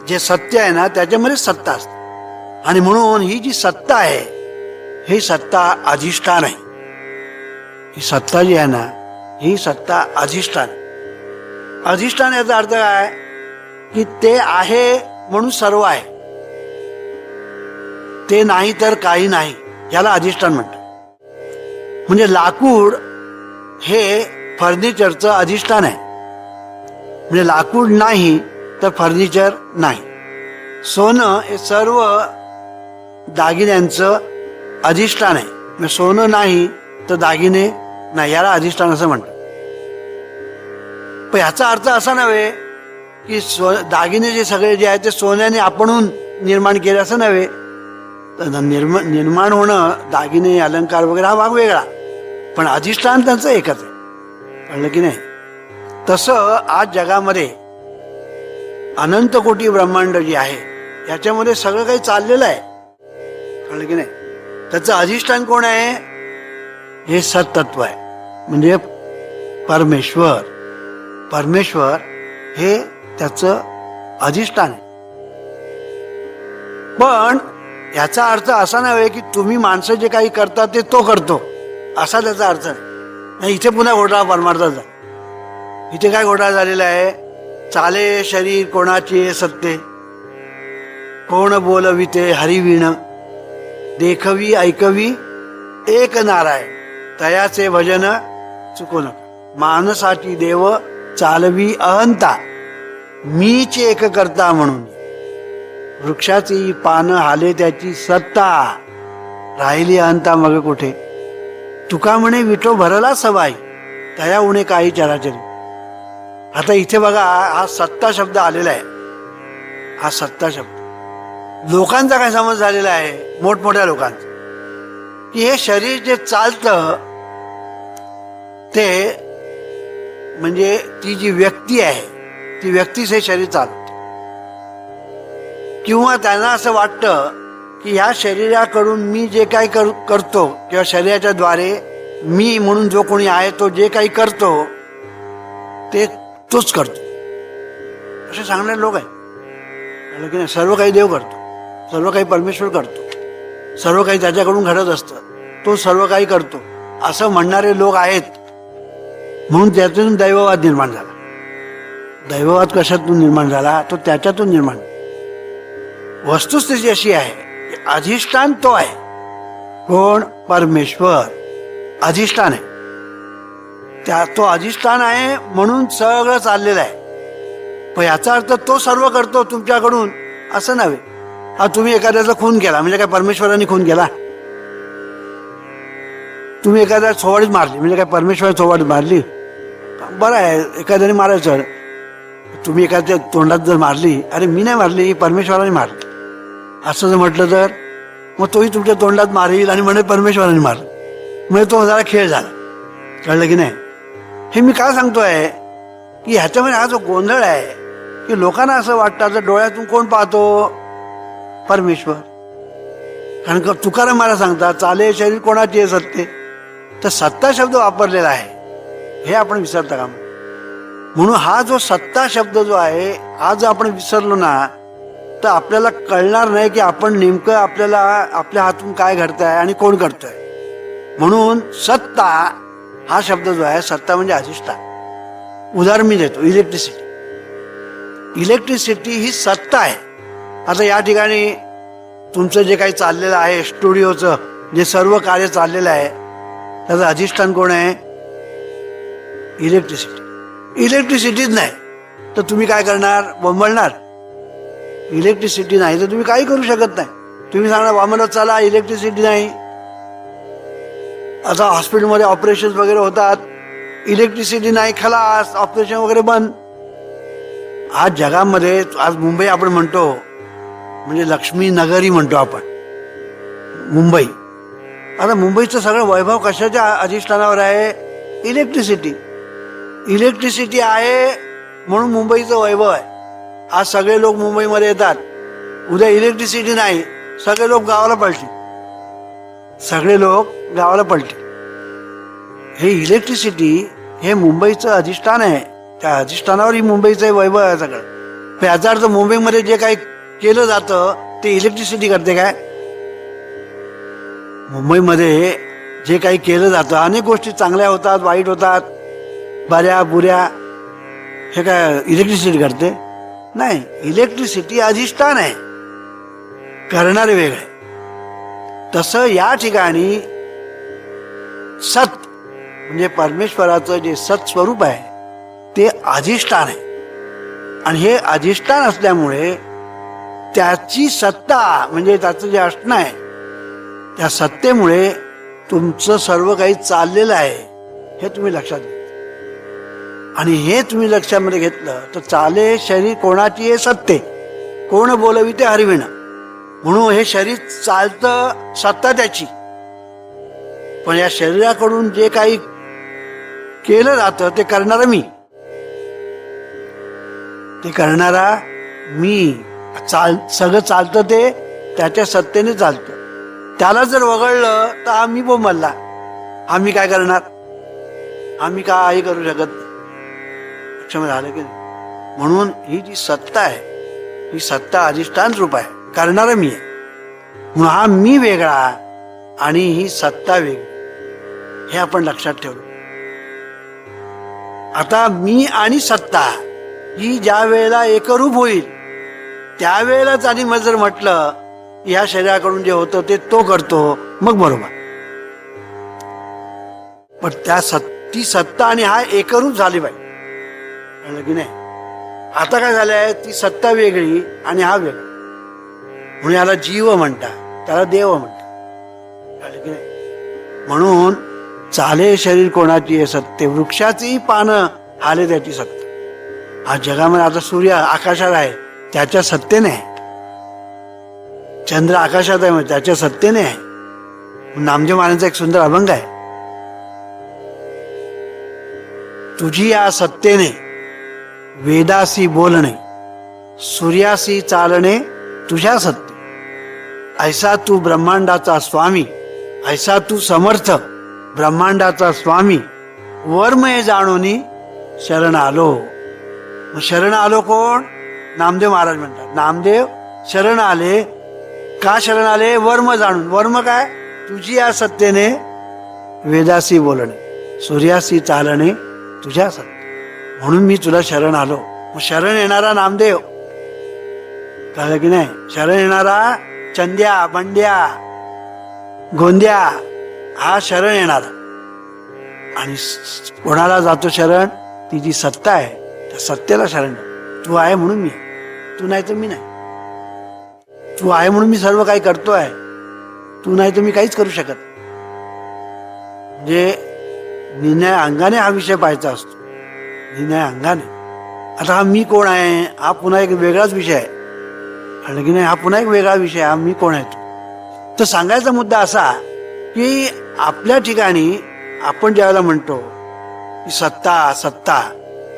जे सत्य आहे ना त्याच्यामध्ये सत्ता असते. आणि म्हणून ही जी सत्ता आहे ही सत्ता अधिष्ठान आहे. ही सत्ता जी आहे ना ही सत्ता अधिष्ठान. अधिष्ठान याचा अर्थ काय की ते आहे म्हणून सर्व आहे, ते नाही तर काही नाही, याला अधिष्ठान म्हणतात. म्हणजे लाकूड हे फर्निचरचं अधिष्ठान आहे. म्हणजे लाकूड नाही तर फर्निचर नाही. सोनं हे सर्व दागिन्यांचं अधिष्ठान आहे. म्हणजे सोनं नाही तर दागिने नाही, याला अधिष्ठान असं म्हणतात. पण ह्याचा अर्थ असा नव्हे की दागिने जे सगळे जे आहेत ते सोन्याने आपणहून निर्माण केले असं नव्हे. निर्माण होणं, दागिने, अलंकार वगैरे हा भाग वेगळा, पण अधिष्ठान त्यांचं एकच आहे. कळलं की नाही? तसं आज जगामध्ये अनंत कोटी ब्रह्मांड जी आहे याच्यामध्ये सगळं काही चाललेलं आहे. कळलं की नाही? त्याचं अधिष्ठान कोण आहे? हे सत्तत्व आहे. म्हणजे परमेश्वर. परमेश्वर हे त्याचं अधिष्ठान आहे. पण याचा अर्थ असा नव्हे की तुम्ही माणसं जे काही करता ते तो करतो, असा त्याचा अर्थ नाही. इथे पुन्हा घोटाळा परमार्थाचा. इथे काय घोटाळा झालेला आहे? चाले शरीर कोणाचे सत्ते, कोण बोलविते हरिवीण, देखवी ऐकवी एक नारायण, तयाचे भजन चुकू नका. मानसाची देव चालवी अहंता, मीच एक करता म्हणून. वृक्षाची पानं हाले त्याची सत्ता, राहिली अहंता मग कुठे. तुका म्हणे विठो भरला सबाई, तया उणे काही चराचरी. आता इथे बघा हा सत्ता शब्द आलेला आहे. हा सत्ता शब्द लोकांचा काय समज झालेला आहे, मोठमोठ्या लोकांचा, की हे शरीर जे चालतं ते म्हणजे ती जी व्यक्ती आहे ती व्यक्तीच हे शरीर चालतं. किंवा त्यांना असं वाटतं की ह्या शरीराकडून मी जे काही करतो किंवा शरीराच्या द्वारे मी म्हणून जो कोणी आहे तो जे काही करतो ते तोच करतो, असे सांगणारे लोक आहेत. की नाही? सर्व काही देव करतो, सर्व काही परमेश्वर करतो, सर्व काही त्याच्याकडून घडत असतं, तो सर्व काही करतो असं म्हणणारे लोक आहेत. म्हणून त्यातून दैववाद निर्माण झाला. दैववाद कशातून निर्माण झाला? तो त्याच्यातून निर्माण. वस्तुस्थिती अशी आहे की अधिष्ठान तो आहे. कोण? परमेश्वर अधिष्ठान आहे. तो अधिष्ठान आहे म्हणून सगळं चाललेलं आहे. पण याचा अर्थ तो सर्व करतो तुमच्याकडून असं नव्हे. हा तुम्ही एखाद्याचा खून केला म्हणजे काय परमेश्वरांनी खून केला? तुम्ही एखाद्या चोवाडीत मारली म्हणजे काय परमेश्वराने चोवाडीत मारली? बरं आहे, एखाद्याने मारायचं. तुम्ही एखाद्या तोंडात जर मारली, अरे मी नाही मारली, परमेश्वराने मारली असं जर म्हटलं तर मग तोही तुमच्या तोंडात मारील आणि म्हणे परमेश्वराने मारलं. म्हणजे तो जरा खेळ झाला. कळलं की नाही? हे मी काय सांगतोय की ह्याच्यामध्ये हा जो गोंधळ आहे की लोकांना असं वाटतं जर डोळ्यातून कोण पाहतो? परमेश्वर. कारण का तुकाराम मला सांगतात चाले शरीर कोणाचे सत्ते, तर सत्ता शब्द वापरलेला आहे हे आपण विसरता का? म्हणून हा जो सत्ता शब्द जो आहे हा जर आपण विसरलो ना तर आपल्याला कळणार नाही की आपण नेमकं आपल्याला आपल्या हातून काय घडतंय आणि कोण करतोय. म्हणून सत्ता हा शब्द जो आहे, सत्ता म्हणजे अधिष्ठान. उदाहरण मी देतो, इलेक्ट्रिसिटी. इलेक्ट्रिसिटी ही सत्ता आहे. आता या ठिकाणी तुमचं जे काही चाललेलं आहे, स्टुडिओचं जे सर्व कार्य चाललेलं आहे त्याचं अधिष्ठान कोण आहे? इलेक्ट्रिसिटी. इलेक्ट्रिसिटीच नाही तर तुम्ही काय करणार? बोंबळणार. इलेक्ट्रिसिटी नाही तर तुम्ही काही करू शकत नाही. तुम्ही सांगणार आम्हाला चला इलेक्ट्रिसिटी नाही, आता हॉस्पिटलमध्ये ऑपरेशन वगैरे होतात, इलेक्ट्रिसिटी नाही, खलास, ऑपरेशन वगैरे बंद. आज जगामध्ये, आज मुंबई आपण म्हणतो म्हणजे लक्ष्मी नगरी म्हणतो आपण मुंबई. आता मुंबईचं सगळं वैभव कशाच्या अधिष्ठानावर आहे? इलेक्ट्रिसिटी. इलेक्ट्रिसिटी आहे म्हणून मुंबईचं वैभव आहे. आज सगळे लोक मुंबईमध्ये येतात, उद्या इलेक्ट्रिसिटी नाही, सगळे लोक गावाला पळतील. सगळे लोक गावाला पळतील. हे इलेक्ट्रिसिटी हे मुंबईचं अधिष्ठान आहे. त्या अधिष्ठानावर ही मुंबईचं वैभव आहे सगळं. याचा अर्थ मुंबईमध्ये जे काही केलं जातं ते इलेक्ट्रिसिटी करते काय? मुंबईमध्ये जे काही केलं जातं, अनेक गोष्टी चांगल्या होतात, वाईट होतात, बऱ्या बुऱ्या, हे काय इलेक्ट्रिसिटी करते? नाही. इलेक्ट्रिसिटी अधिष्ठान आहे, करणारे वेगळे. तसं या ठिकाणी सत म्हणजे परमेश्वराचं जे सत स्वरूप आहे ते अधिष्ठान आहे. आणि हे अधिष्ठान असल्यामुळे त्याची सत्ता म्हणजे त्याचं जे असणं आहे, त्या सत्तेमुळे तुमचं सर्व काही चाललेलं आहे हे तुम्ही लक्षात घ्या. आणि हे तुम्ही लक्षामध्ये घेतलं तर चाले शरीर कोणाची हे सत्ते, कोण बोलविते हरविण. म्हणून हे शरीर चालतं, सत्ता त्याची. पण या शरीराकडून जे काही केलं जातं ते करणारा मी. ते करणारा मी. सगळं चालतं ते त्याच्या सत्तेने चालतं. त्याला जर वगळलं तर आम्ही बोंबलला. आम्ही काय करणार? आम्ही काही करू शकत नाही. क्षमा झालं की नाही? म्हणून ही जी सत्ता आहे ही सत्ता अधिष्ठान रूप आहे, करणारा मी आहे. म्हणून हा मी वेगळा आणि ही सत्ता वेगळी, हे आपण लक्षात ठेवलं. आता मी आणि सत्ता ही ज्या वेळेला एकरूप होईल त्यावेळेलाच, आणि मग जर म्हटलं या शरीराकडून जे होतं ते तो करतो, मग बरोबर. पण ती सत्ता आणि हा एकरूप झाली पाहिजे, कळलं की नाही? आता काय झालंय, ती सत्ता वेगळी आणि हा वेगळा. म्हणून याला जीव म्हणतात, त्याला देव म्हणतात, कळलं की नाही? म्हणून चाले शरीर कोणाची आहे सत्ते, वृक्षाची पानं हाले त्याची सत्ता. आज जगामध्ये आता सूर्य आकाशात आहे त्याच्या सत्तेने आहे, चंद्र आकाशात आहे त्याच्या सत्तेने आहे. नामदेव महाराजांचा एक सुंदर अभंग आहे, तुझी या सत्तेने वेदासी बोलणे, सूर्यासी चालणे तुझ्या सत्ते. ऐसा तू ब्रह्मांडाचा स्वामी, ऐसा तू समर्थ ब्रह्मांडाचा स्वामी, वर्मय जाणोनी शरण आलो. शरण आलो कोण? नामदेव महाराज म्हणतात. नामदेव शरण आले. का शरण आले? वर्म जाणून. वर्म काय? तुझी या सत्तेने वेदासी बोलणे, सूर्यासी चालणे तुझ्या सत्ते. म्हणून मी तुला शरण आलो. मग शरण येणारा नामदेव, कळलं की नाही? शरण येणारा चंद्या, बंड्या, गोंद्या, हा शरण येणारा. आणि कोणाला जातो शरण? ती जी सत्ता आहे त्या सत्तेला शरण. तू आहे म्हणून मी, तू नाही तर मी नाही. तू आहे म्हणून मी सर्व काही करतोय, तू नाही तर मी काहीच करू शकत. म्हणजे निर्णय अंगाने हा विषय पाहायचा असतो, निर्णय अंगाने. आता हा मी कोण आहे हा पुन्हा एक वेगळाच विषय आहे, कळलं की नाही? हा पुन्हा एक वेगळा विषय, हा मी कोण आहे तो. तर सांगायचा मुद्दा असा की आपल्या ठिकाणी आपण ज्यावेळेला म्हणतो की सत्ता सत्ता,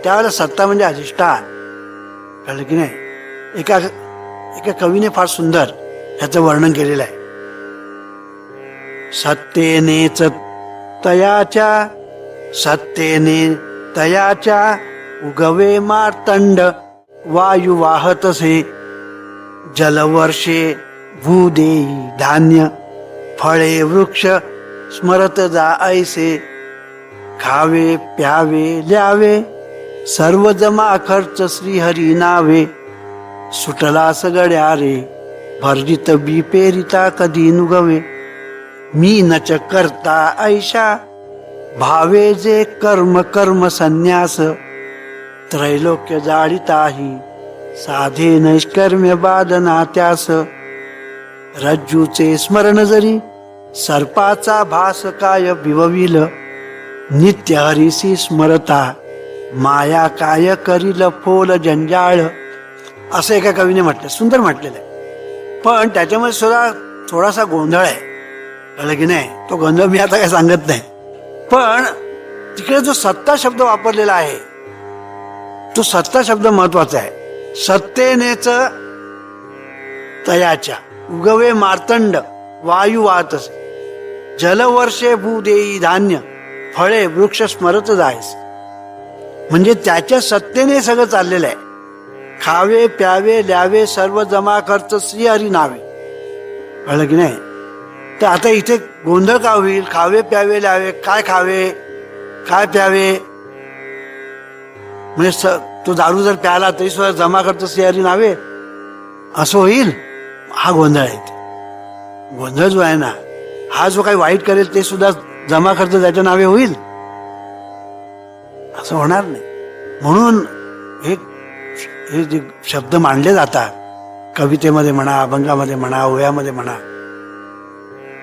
त्यावेळेला सत्ता म्हणजे अधिष्ठान, कळलं की नाही? एका कवीने फार सुंदर ह्याचं वर्णन केलेलं आहे. सत्तेनेच तयाच्या, सत्तेने तयाच्या उगवे मार्तंड, वायू वाहतसे जलवर्षे भूदेही धान्य, फळे वृक्ष स्मरत जा ऐसे, खावे प्यावे ल्यावे सर्व जमा खर्च श्रीहरी नावे, सुटला सगळ्या रे भरजित बी पेरिता कधी नुगवे, मी नच करता ऐशा भावे जे कर्म कर्म संन्यास, त्रैलोक्य जाळीताही साधे नैष्कर्म्य बादना त्यास, रज्जूचे स्मरण जरी सर्पाचा भास काय बिवविल, नित्य हरिसी स्मरता, माया काय करील फोल जंजाळ. असं एका कवीने म्हटलं, सुंदर म्हटलेलं आहे. पण त्याच्यामध्ये सुद्धा थोडासा गोंधळ आहे, कळलं की नाही. तो गोंधळ मी आता काय सांगत नाही. पण तिकडे जो सत्ता शब्द वापरलेला आहे, तो सत्ता शब्द महत्वाचा आहे. सत्तेनेच तयाच्या उगवे मार्तंड, वायू वाहत असे, जलवर्षे भू देई धान्य, फळे वृक्ष स्मरत जायस. म्हणजे त्याच्या सत्तेने सगळं चाललेलं आहे. खावे प्यावे ल्यावे सर्व जमा खर्च श्री हरी नावे. कळलं की नाही. तर आता इथे गोंधळ का होईल. खावे प्यावे ल्यावे, काय खावे काय प्यावे, म्हणजे तो दारू जर प्याला तरी सुद्धा जमा करतो श्री हरी नावे, असं होईल. हा गोंधळ आहे. गोंधळ जो आहे ना, हा जो काही वाईट करेल ते सुद्धा जमा खर्च त्याच्या नावे होईल, असं होणार नाही. म्हणून हे जे शब्द मांडले जातात कवितेमध्ये म्हणा, अभंगामध्ये म्हणा, ओव्यामध्ये म्हणा,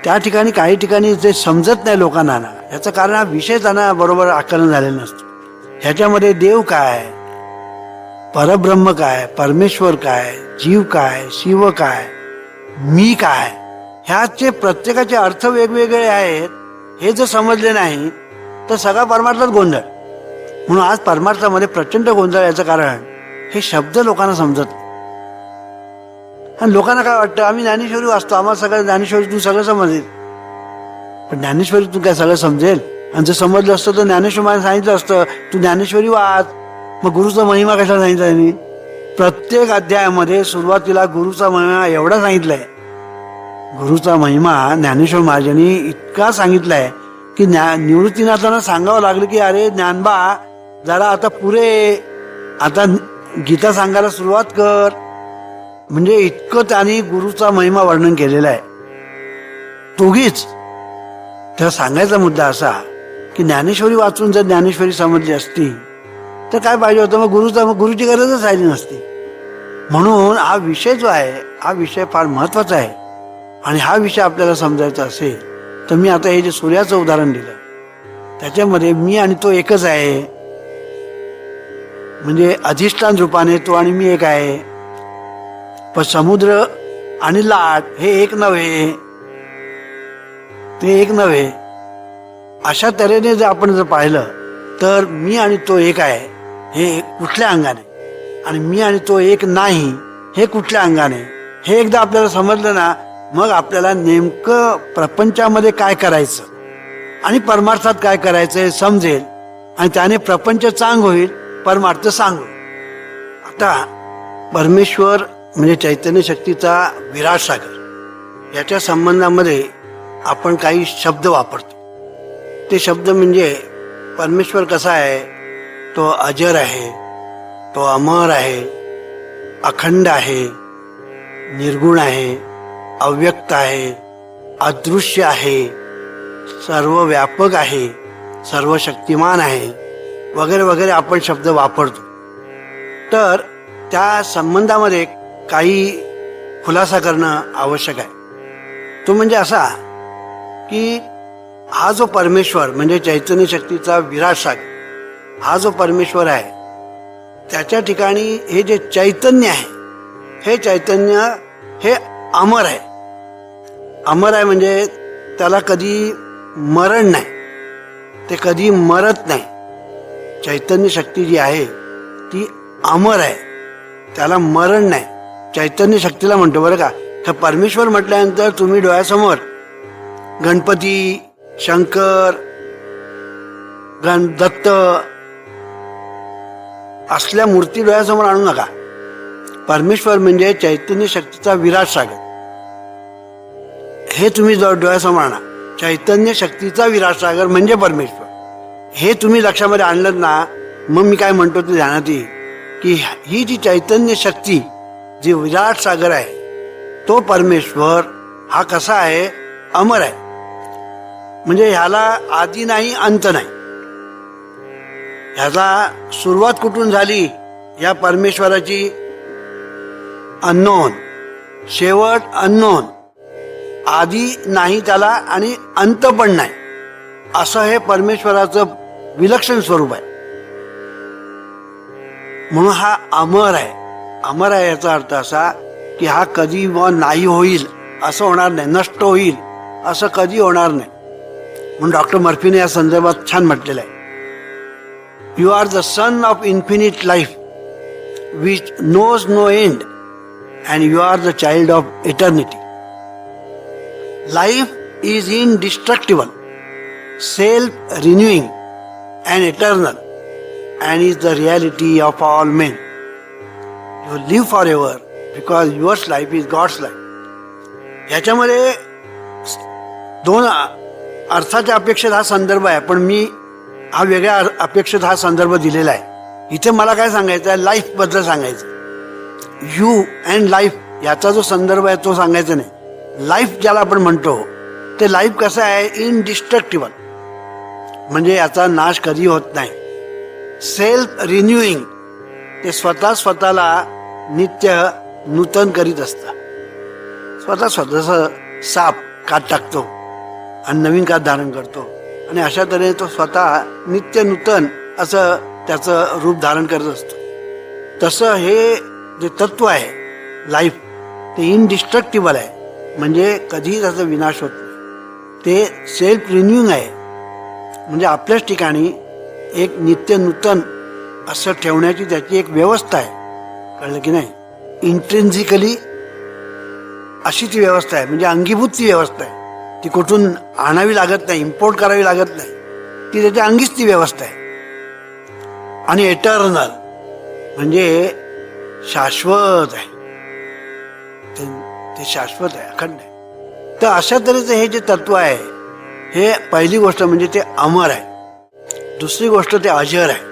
त्या ठिकाणी काही ठिकाणी जे समजत नाही लोकांना ना, याचं कारण हा विषय त्यांना बरोबर आकलन झालेला नसतो. ह्याच्यामध्ये देव काय, परब्रह्म काय, परमेश्वर काय, जीव काय, शिव काय, मी काय, ह्याचे प्रत्येकाचे अर्थ वेगवेगळे आहेत. हे जर समजले नाही तर सगळा परमार्थात गोंधळ. म्हणून आज परमार्थामध्ये प्रचंड गोंधळ. याचं कारण हे शब्द लोकांना समजत नाही. आणि लोकांना काय वाटतं, आम्ही ज्ञानेश्वरी वाचतो, आम्हाला सगळं ज्ञानेश्वरीतून सगळं समजेल. पण ज्ञानेश्वरीतून काय सगळं समजेल. आणि जर समजलं असतं तर ज्ञानेश्वराने सांगितलं असतं तू ज्ञानेश्वरी वाच. मग गुरुचा महिमा कशाला सांगितला त्यांनी. प्रत्येक अध्यायामध्ये सुरुवातीला गुरुचा महिमा एवढा सांगितलाय. गुरुचा महिमा ज्ञानेश्वर महाराजांनी इतका सांगितलाय की निवृत्तीनाथांना सांगावं लागलं की अरे ज्ञानबा जरा आता पुरे, आता गीता सांगायला सुरुवात कर. म्हणजे इतकं त्यांनी गुरुचा महिमा वर्णन केलेला आहे. तोघीच तर सांगायचा मुद्दा असा की ज्ञानेश्वरी वाचून जर ज्ञानेश्वरी समजली असती तर काय पाहिजे होतं. मग गुरुची गरजच राहिली नसती. म्हणून हा विषय जो आहे, हा विषय फार महत्वाचा आहे. आणि हा विषय आपल्याला समजायचा असेल तर मी आता हे जे सूर्याचं उदाहरण दिलं त्याच्यामध्ये मी आणि तो एकच आहे. म्हणजे अधिष्ठान रूपाने तो आणि मी एक आहे. पण समुद्र आणि लाट हे एक नव्हे, ते एक नव्हे. अशा तऱ्हेने जर आपण जर पाहिलं तर मी आणि तो एक आहे हे कुठल्या अंगाने, आणि मी आणि तो एक नाही हे कुठल्या अंगाने, हे एकदा आपल्याला समजलं ना, मग आपल्याला नेमकं प्रपंचामध्ये काय करायचं आणि परमार्थात काय करायचं हे समजेल. आणि त्याने प्रपंच चांग होईल, परमार्थ सांग होईल. आता परमेश्वर म्हणजे चैतन्य शक्तीचा विराट सागर, याच्या संबंधामध्ये आपण काही शब्द वापरतो. ते शब्द म्हणजे परमेश्वर कसा आहे, तो अजर आहे, तो अमर आहे, अखंड आहे, निर्गुण आहे, अव्यक्त आहे, अदृश्य आहे, सर्वव्यापक आहे, सर्वशक्तिमान आहे, वगैरे वगैरे आपण शब्द वापरतो. तर त्या संबंधामध्ये काही खुलासा करणं आवश्यक आहे. तो म्हणजे असा की हा जो परमेश्वर म्हणजे चैतन्य शक्तीचा विराट सागर, हा जो परमेश्वर आहे त्याच्या ठिकाणी हे जे चैतन्य आहे, हे चैतन्य हे अमर आहे. अमर आहे म्हणजे त्याला कधी मरण नाही, ते कधी मरत नाही. चैतन्य शक्ती जी आहे ती अमर आहे, त्याला मरण नाही. चैतन्य शक्तीला म्हणतो बरं का. तर परमेश्वर म्हटल्यानंतर तुम्ही डोळ्यासमोर गणपती, शंकर, दत्त असल्या मूर्ती डोळ्यासमोर आणू नका. परमेश्वर म्हणजे चैतन्य शक्तीचा विराट सागर, हे तुम्ही डोळ्यासमोर आणा. चैतन्य शक्तीचा विराट सागर म्हणजे परमेश्वर, हे तुम्ही लक्षामध्ये आणलं ना, मग मी काय म्हणतो ते ध्यानात येईल की ही जी चैतन्य शक्ती जी विराट सागर आहे, तो परमेश्वर हा कसा आहे, अमर आहे. म्हणजे ह्याला आदी नाही, अंत नाही. ह्याला सुरुवात कुठून झाली या परमेश्वराची, अननोन, शेवट अननोन. आधी नाही त्याला आणि अंत पण नाही, असं हे परमेश्वराचं विलक्षण स्वरूप आहे. म्हणून हा अमर आहे. अमर आहे याचा अर्थ असा की हा कधी नाही होईल असं होणार नाही, नष्ट होईल असं कधी होणार नाही. म्हणून डॉक्टर मर्फीने या संदर्भात छान म्हटलेलं आहे, you are the son of infinite life which knows no end and you are the child of eternity. Life is indestructible, self renewing and eternal and is the reality of all men. You live forever because your life is God's life. याच्यामध्ये दोन अर्थाच्या अपेक्षेत हा संदर्भ आहे, पण मी हा वेगळ्या अपेक्षेत हा संदर्भ दिलेला आहे. इथे मला काय सांगायचं आहे, लाईफ बद्दल सांगायचं. यू अँड लाईफ याचा जो संदर्भ आहे तो सांगायचा नाही. लाईफ ज्याला आपण म्हणतो ते लाईफ कसं आहे, इनडिस्ट्रक्टिबल, म्हणजे याचा नाश कधी होत नाही. सेल्फ रिन्यूइंग, ते स्वतःला नित्य नूतन करीत असतात. स्वतःचं साप कात टाकतो आणि नवीन कात धारण करतो, आणि अशा तऱ्हेने तो स्वतः नित्य नूतन असं त्याचं रूप धारण करत असतो. तसं हे जे तत्व आहे लाईफ, ते इनडिस्ट्रक्टिबल आहे, म्हणजे कधीही त्याचा विनाश होत नाही. ते सेल्फ रिन्यूइंग आहे, म्हणजे आपल्याच ठिकाणी एक नित्य नूतन असं ठेवण्याची त्याची एक व्यवस्था आहे. कळलं की नाही? इंट्रिन्सिकली अशी ती व्यवस्था आहे, म्हणजे अंगीभूत ती व्यवस्था आहे. ती कुठून आणावी लागत नाही, इम्पोर्ट करावी लागत नाही, ती त्याच्या अंगीच ती व्यवस्था आहे. आणि एटर्नल म्हणजे शाश्वत आहे, ते शाश्वत आहे, अखंड आहे. तर अशा तऱ्हेचं हे जे तत्व आहे, हे पहिली गोष्ट म्हणजे ते अमर आहे. दुसरी गोष्ट ते अजर आहे,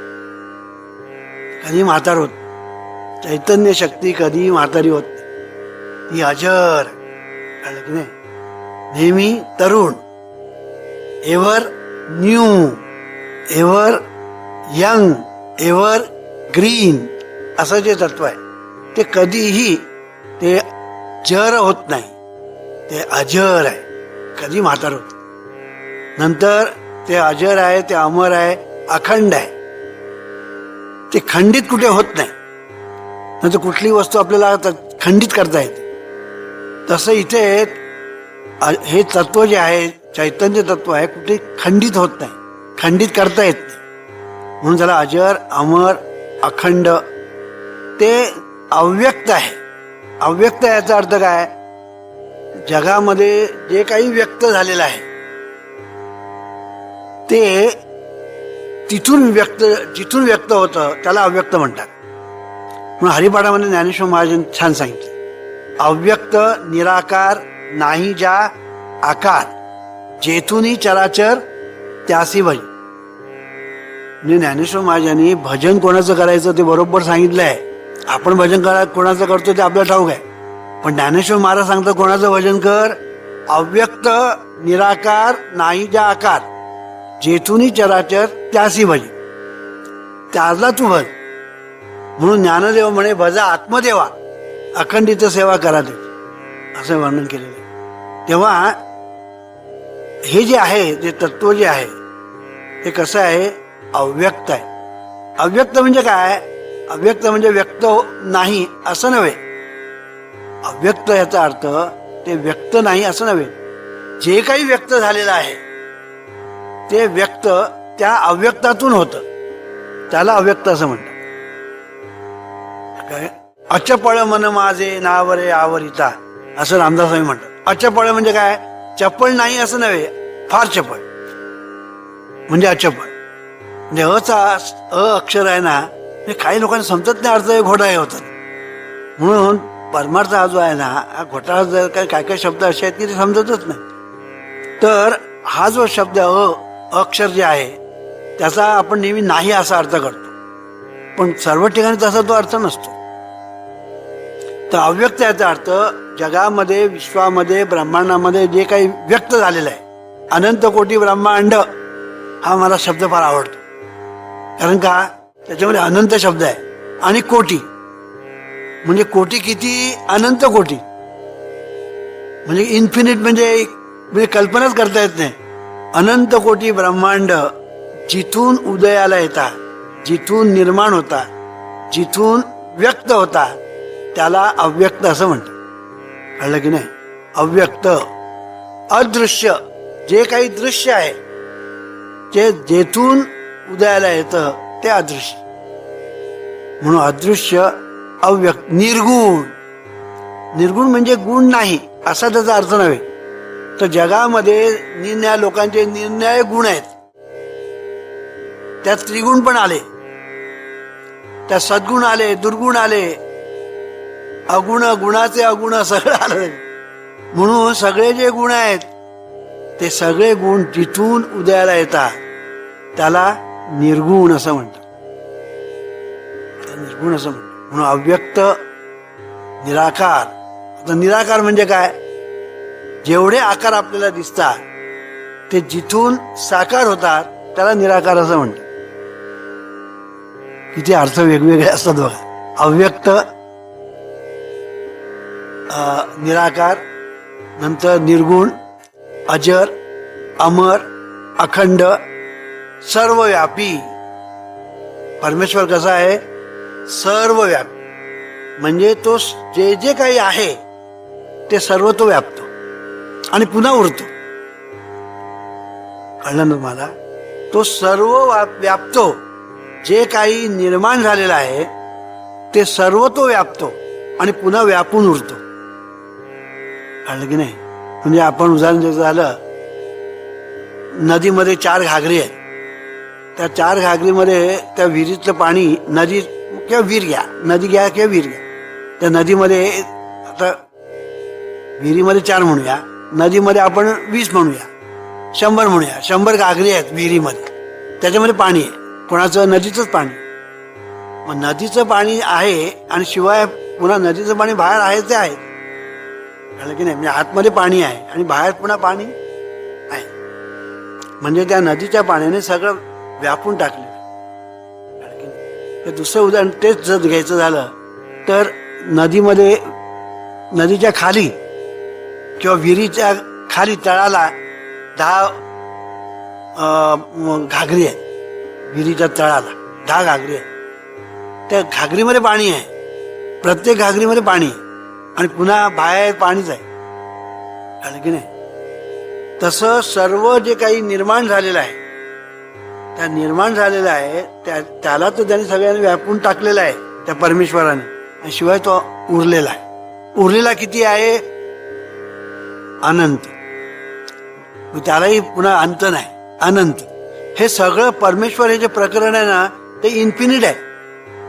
कधी म्हातार होत. चैतन्य शक्ती कधी म्हातारी होत नाही, ती अजर. कळलं की नाही? नेहमी तरुण, ever new, ever young, ever green, असं जे तत्व आहे ते कधीही ते जर होत नाही, ते अजर आहे, कधी म्हातार होत. नंतर ते अजर आहे, ते अमर आहे, अखंड आहे, ते खंडित कुठे होत नाही. नंतर कुठली वस्तू आपल्याला खंडित करता येते, तसं इथे हे तत्व जे आहे, चैतन्य तत्व आहे, कुठे खंडित होत नाही, खंडित करता येत नाही. म्हणून त्याला अजर, अमर, अखंड, ते अव्यक्त आहे. अव्यक्त याचा अर्थ काय, जगामध्ये जे काही व्यक्त झालेलं आहे ते जिथून व्यक्त होतं त्याला अव्यक्त म्हणतात. म्हणून हरिपाठामध्ये ज्ञानेश्वर महाराजांनी छान सांगितलं, अव्यक्त निराकार नाही ज्या आकार, जेथूनही चराचर त्यासी भज. म्हणजे ज्ञानेश्वर महाराजांनी भजन कोणाचं करायचं ते बरोबर सांगितलं आहे. आपण भजन कोणाचं करतो ते आपल्याला ठाऊक आहे, पण ज्ञानेश्वर महाराज सांगतात कोणाचं भजन कर, अव्यक्त निराकार नाही ज्या आकार, जेथूनही चराचर त्यासी भज, त्याला तू भज. म्हणून ज्ञानदेव म्हणे भजा आत्मदेवा अखंडित सेवा करा दे, असं वर्णन केलेलं आहे. तेव्हा हे जे आहे, जे तत्व जे आहे ते कसं आहे, अव्यक्त आहे. अव्यक्त म्हणजे काय, अव्यक्त म्हणजे व्यक्त नाही असं नव्हे. अव्यक्त याचा अर्थ ते व्यक्त नाही असं नव्हे, जे काही व्यक्त झालेलं आहे ते व्यक्त त्या अव्यक्तातून होतं, त्याला अव्यक्त असं म्हणतात. काय, अचपळ मन माझे नावरे आवरिता, असं रामदास स्वामी म्हणतात. अचपळ म्हणजे काय, चपळ नाही असं नव्हे, फार चपळ म्हणजे अचपळ. म्हणजे अ अक्षर आहे ना, हे काही लोकांना समजत नाही, अर्थ घोटाळे होतात. म्हणून परमार्थ हा जो आहे ना, हा घोटाळा जर काय काय शब्द असे आहेत की ते समजतच नाही. तर हा जो शब्द अक्षर जे आहे त्याचा आपण नेहमी नाही असा अर्थ करतो, पण सर्व ठिकाणी तसा तो अर्थ नसतो. तर अव्यक्त याचा अर्थ जगामध्ये, विश्वामध्ये, ब्रह्मांडामध्ये जे काही व्यक्त झालेलं आहे, अनंत कोटी ब्रह्मांड हा मला शब्द फार आवडतो. कारण का, त्याच्यामध्ये अनंत शब्द आहे आणि कोटी म्हणजे कोटी किती, अनंत कोटी. म्हणजे इन्फिनिट म्हणजे कल्पनाच करता येत नाही. अनंत कोटी ब्रह्मांड जिथून उदयाला येतात, जिथून निर्माण होता, जिथून व्यक्त होता, त्याला अव्यक्त असं म्हणतात. कळलं की नाही? अव्यक्त, अदृश्य, जे काही दृश्य आहे जे जेथून उदयाला येतं ते अदृश्य. म्हणून अदृश्य, अव्यक्त, निर्गुण. निर्गुण म्हणजे गुण नाही असा त्याचा अर्थ नव्हे. तर जगामध्ये निरनिराळ्या लोकांचे निरनिराळे गुण आहेत. त्यात त्रिगुण पण आले, त्यात सद्गुण आले, दुर्गुण आले, अगुण, गुणाचे अगुण सगळं आलं. म्हणून सगळे जे गुण आहेत ते सगळे गुण जिथून उदयाला येतात त्याला निर्गुण असं म्हणतात. निर्गुण असं म्हणतात. म्हणून अव्यक्त, निराकार. आता निराकार म्हणजे काय? जेवढे आकार आपल्याला दिसतात ते जिथून साकार होतात त्याला निराकार असं म्हणतात. किती अर्थ वेगवेगळे असतात बघा. अव्यक्त, निराकार, नंतर निर्गुण, अजर, अमर, अखंड, सर्वव्यापी. परमेश्वर कसा आहे? सर्वव्यापी. म्हणजे तो जे जे काही आहे ते सर्व तो व्यापतो आणि पुन्हा उरतो. कळलं ना तुम्हाला? तो सर्व व्यापतो. जे काही निर्माण झालेलं आहे ते सर्व तो व्यापतो आणि पुन्हा व्यापून उरतो. कळलं की नाही? म्हणजे आपण उदाहरण द्यायचं झालं, नदीमध्ये 4 घागरी आहेत. त्या 4 घागरीमध्ये त्या विहिरीतलं पाणी, नदी किंवा विहीर घ्या, नदी घ्या किंवा विहीर घ्या, त्या नदीमध्ये आता विहिरीमध्ये 4 म्हणूया, नदीमध्ये आपण 20 म्हणूया, 100 म्हणूया. 100 घागरी आहेत विहिरीमध्ये, त्याच्यामध्ये पाणी आहे. कोणाचं? नदीचंच पाणी. मग नदीचं पाणी आहे आणि शिवाय पुन्हा नदीचं पाणी बाहेर आहे ते आहे. कळलं की नाही? म्हणजे आतमध्ये पाणी आहे आणि बाहेर पुन्हा पाणी आहे. म्हणजे त्या नदीच्या पाण्याने सगळं व्यापून टाकलं. दुसरं उदाहरण तेच जर घ्यायचं झालं तर नदीमध्ये, नदीच्या खाली किंवा विहिरीच्या खाली तळाला 10 घागरी आहेत. विहिरीच्या तळाला 10 घागरी आहेत. त्या घागरीमध्ये पाणी आहे, प्रत्येक घागरीमध्ये पाणी आहे आणि पुन्हा बाहेर पाणीच आहे. कळलं की नाही? तसं सर्व जे काही निर्माण झालेलं आहे, त्या निर्माण झालेलं आहे त्याला तर त्याने सगळ्यांनी व्यापून टाकलेला आहे त्या परमेश्वराने. आणि शिवाय तो उरलेला आहे. उरलेला किती आहे? अनंत. त्यालाही पुन्हा अंत नाही, अनंत. हे सगळं परमेश्वर हे जे प्रकरण आहे ना ते इन्फिनिट आहे.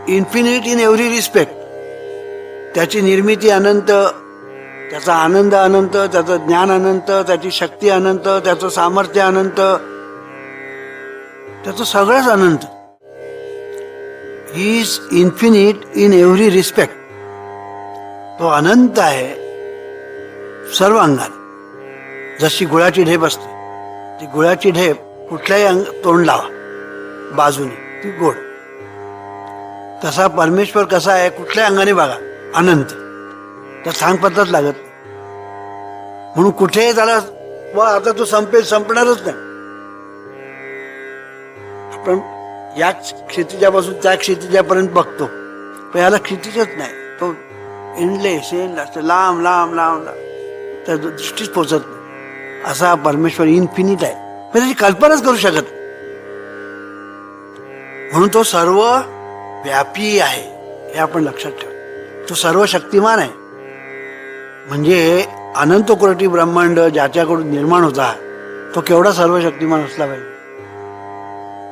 Infinite in every respect. त्याची निर्मिती अनंत, त्याचा आनंद अनंत, त्याचं ज्ञान अनंत, त्याची शक्ती अनंत, त्याचं सामर्थ्य अनंत, त्याचं सगळंच अनंत. He is infinite in every respect. तो अनंत आहे सर्व अंगाने. जशी गुळाची ढेप असते, ती गुळाची ढेप कुठल्याही तोंड लावा बाजूने, ती गोड. तसा परमेश्वर कसा आहे? कुठल्या अंगाने बघा, अनंत. तर सांगपत्ताच लागत. म्हणून कुठेही त्याला आता तो संपणारच नाही. आपण या क्षितिजापासून त्या क्षितिजापर्यंत बघतो, पण याला क्षितिजच नाही. तो एंडलेस लांब लांब लांब त्या दृष्टीच पोचत नाही. असा परमेश्वर इन्फिनिट आहे, पण त्याची कल्पनाच करू शकत. म्हणून तो सर्व व्यापी आहे हे आपण लक्षात ठेवा. तो सर्व शक्तिमान आहे. म्हणजे अनंत कोटी ब्रह्मांड ज्याच्याकडून निर्माण होता तो केवढा सर्व शक्तिमान असला पाहिजे.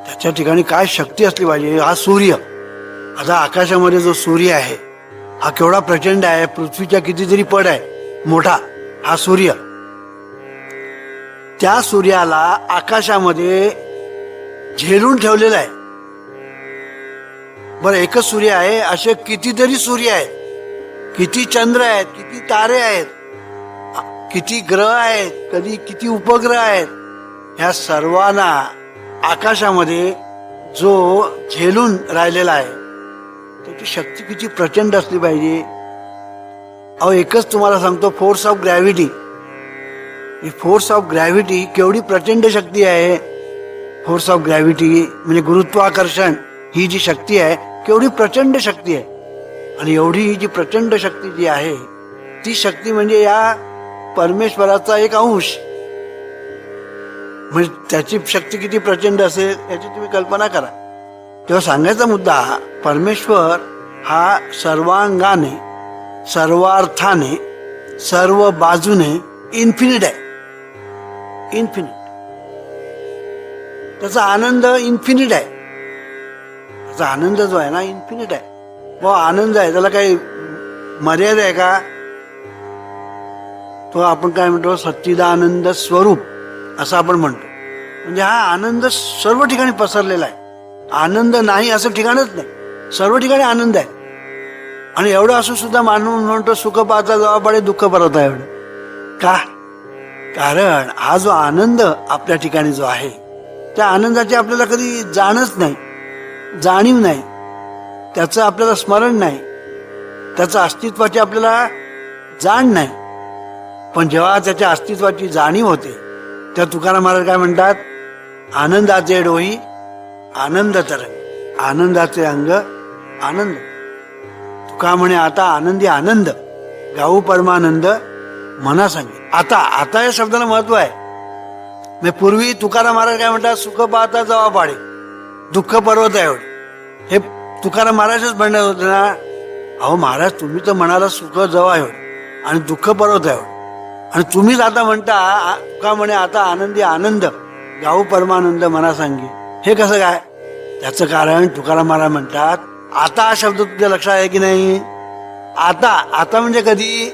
त्याच्या ठिकाणी काय शक्ती असली पाहिजे. हा सूर्य, आता आकाशामध्ये जो सूर्य आहे हा केवढा प्रचंड आहे, पृथ्वीच्या कितीतरी पट आहे मोठा हा सूर्य. त्या सूर्याला आकाशामध्ये झेलून ठेवलेला आहे. बरं, एकच सूर्य आहे, असे कितीतरी सूर्य आहेत, किती चंद्र आहेत, किती तारे आहेत, किती ग्रह आहेत, कधी किती उपग्रह आहेत. ह्या सर्वांना आकाशामध्ये जो झेलून राहिलेला आहे त्याची शक्ती किती प्रचंड असली पाहिजे. अहो, एकच तुम्हाला सांगतो, force of gravity he force of gravity केवढी प्रचंड शक्ती आहे. फोर्स ऑफ ग्रॅव्हिटी म्हणजे गुरुत्वाकर्षण ही जी शक्ती आहे केवढी प्रचंड शक्ती आहे. आणि एवढी ही जी प्रचंड शक्ती जी आहे ती शक्ती म्हणजे या परमेश्वराचा एक अंश. म्हणजे त्याची शक्ती किती प्रचंड असेल याची तुम्ही कल्पना करा. तेव्हा सांगायचा मुद्दा, परमेश्वर हा सर्वांगाने सर्वार्थाने सर्व बाजूने इन्फिनिट आहे. इन्फिनिट. त्याचा आनंद इन्फिनिट आहे. त्याचा आनंद जो आहे ना इन्फिनिट आहे. व आनंद आहे त्याला काही मर्यादा आहे का? तो आपण काय म्हणतो सच्चिदानंद स्वरूप असं आपण म्हणतो. म्हणजे हा आनंद सर्व ठिकाणी पसरलेला आहे. आनंद नाही असं ठिकाणच नाही, सर्व ठिकाणी आनंद आहे. आणि एवढं असून सुद्धा मानून म्हणतो सुख पाहता जबाबदारी दुःख परत आहे. एवढं का? कारण हा जो आनंद आपल्या ठिकाणी जो आहे त्या आनंदाची आपल्याला कधी जाणच नाही, जाणीव नाही, त्याचं आपल्याला स्मरण नाही, त्याचं अस्तित्वाची आपल्याला जाण नाही. पण जेव्हा त्याच्या अस्तित्वाची जाणीव होते तेव्हा तुकाराम महाराज काय म्हणतात, आनंदाचे डोई आनंद तरंग, आनंदाचे अंग आनंद. तुका म्हणे आता आनंदी आनंद, गाऊ परमानंद मना सांगे. आता आता या शब्दाला महत्व आहे. म्हणजे पूर्वी तुकाराम महाराज काय म्हणतात, सुख पाहता जवा पाडे दुःख पर्वत आहे एवढे. हे तुकाराम महाराजच म्हणत होते ना. अहो महाराज तुम्ही तर म्हणाला सुख जवा एवढं आणि दुःख पर्वत आहे एवढं, आणि तुम्हीच आता म्हणता तुका म्हणे आता आनंदी आनंद गाऊ परमानंद मना सांगे. हे कसं काय? त्याचं कारण तुकाराम महाराज म्हणतात आता हा शब्द तुझ्या लक्षात आहे की नाही. आता आता म्हणजे कधी,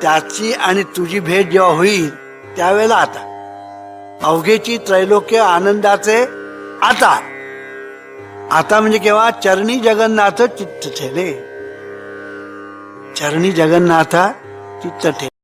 त्याची आणि तुझी भेट जेव्हा होईल त्यावेळेला आता. अवघेची त्रैलोक्य आनंदाचे आता. आता म्हणजे केव्हा? चरणी जगन्नाथ चित्त ठेले. चरणी जगन्नाथ चित्त ठेले.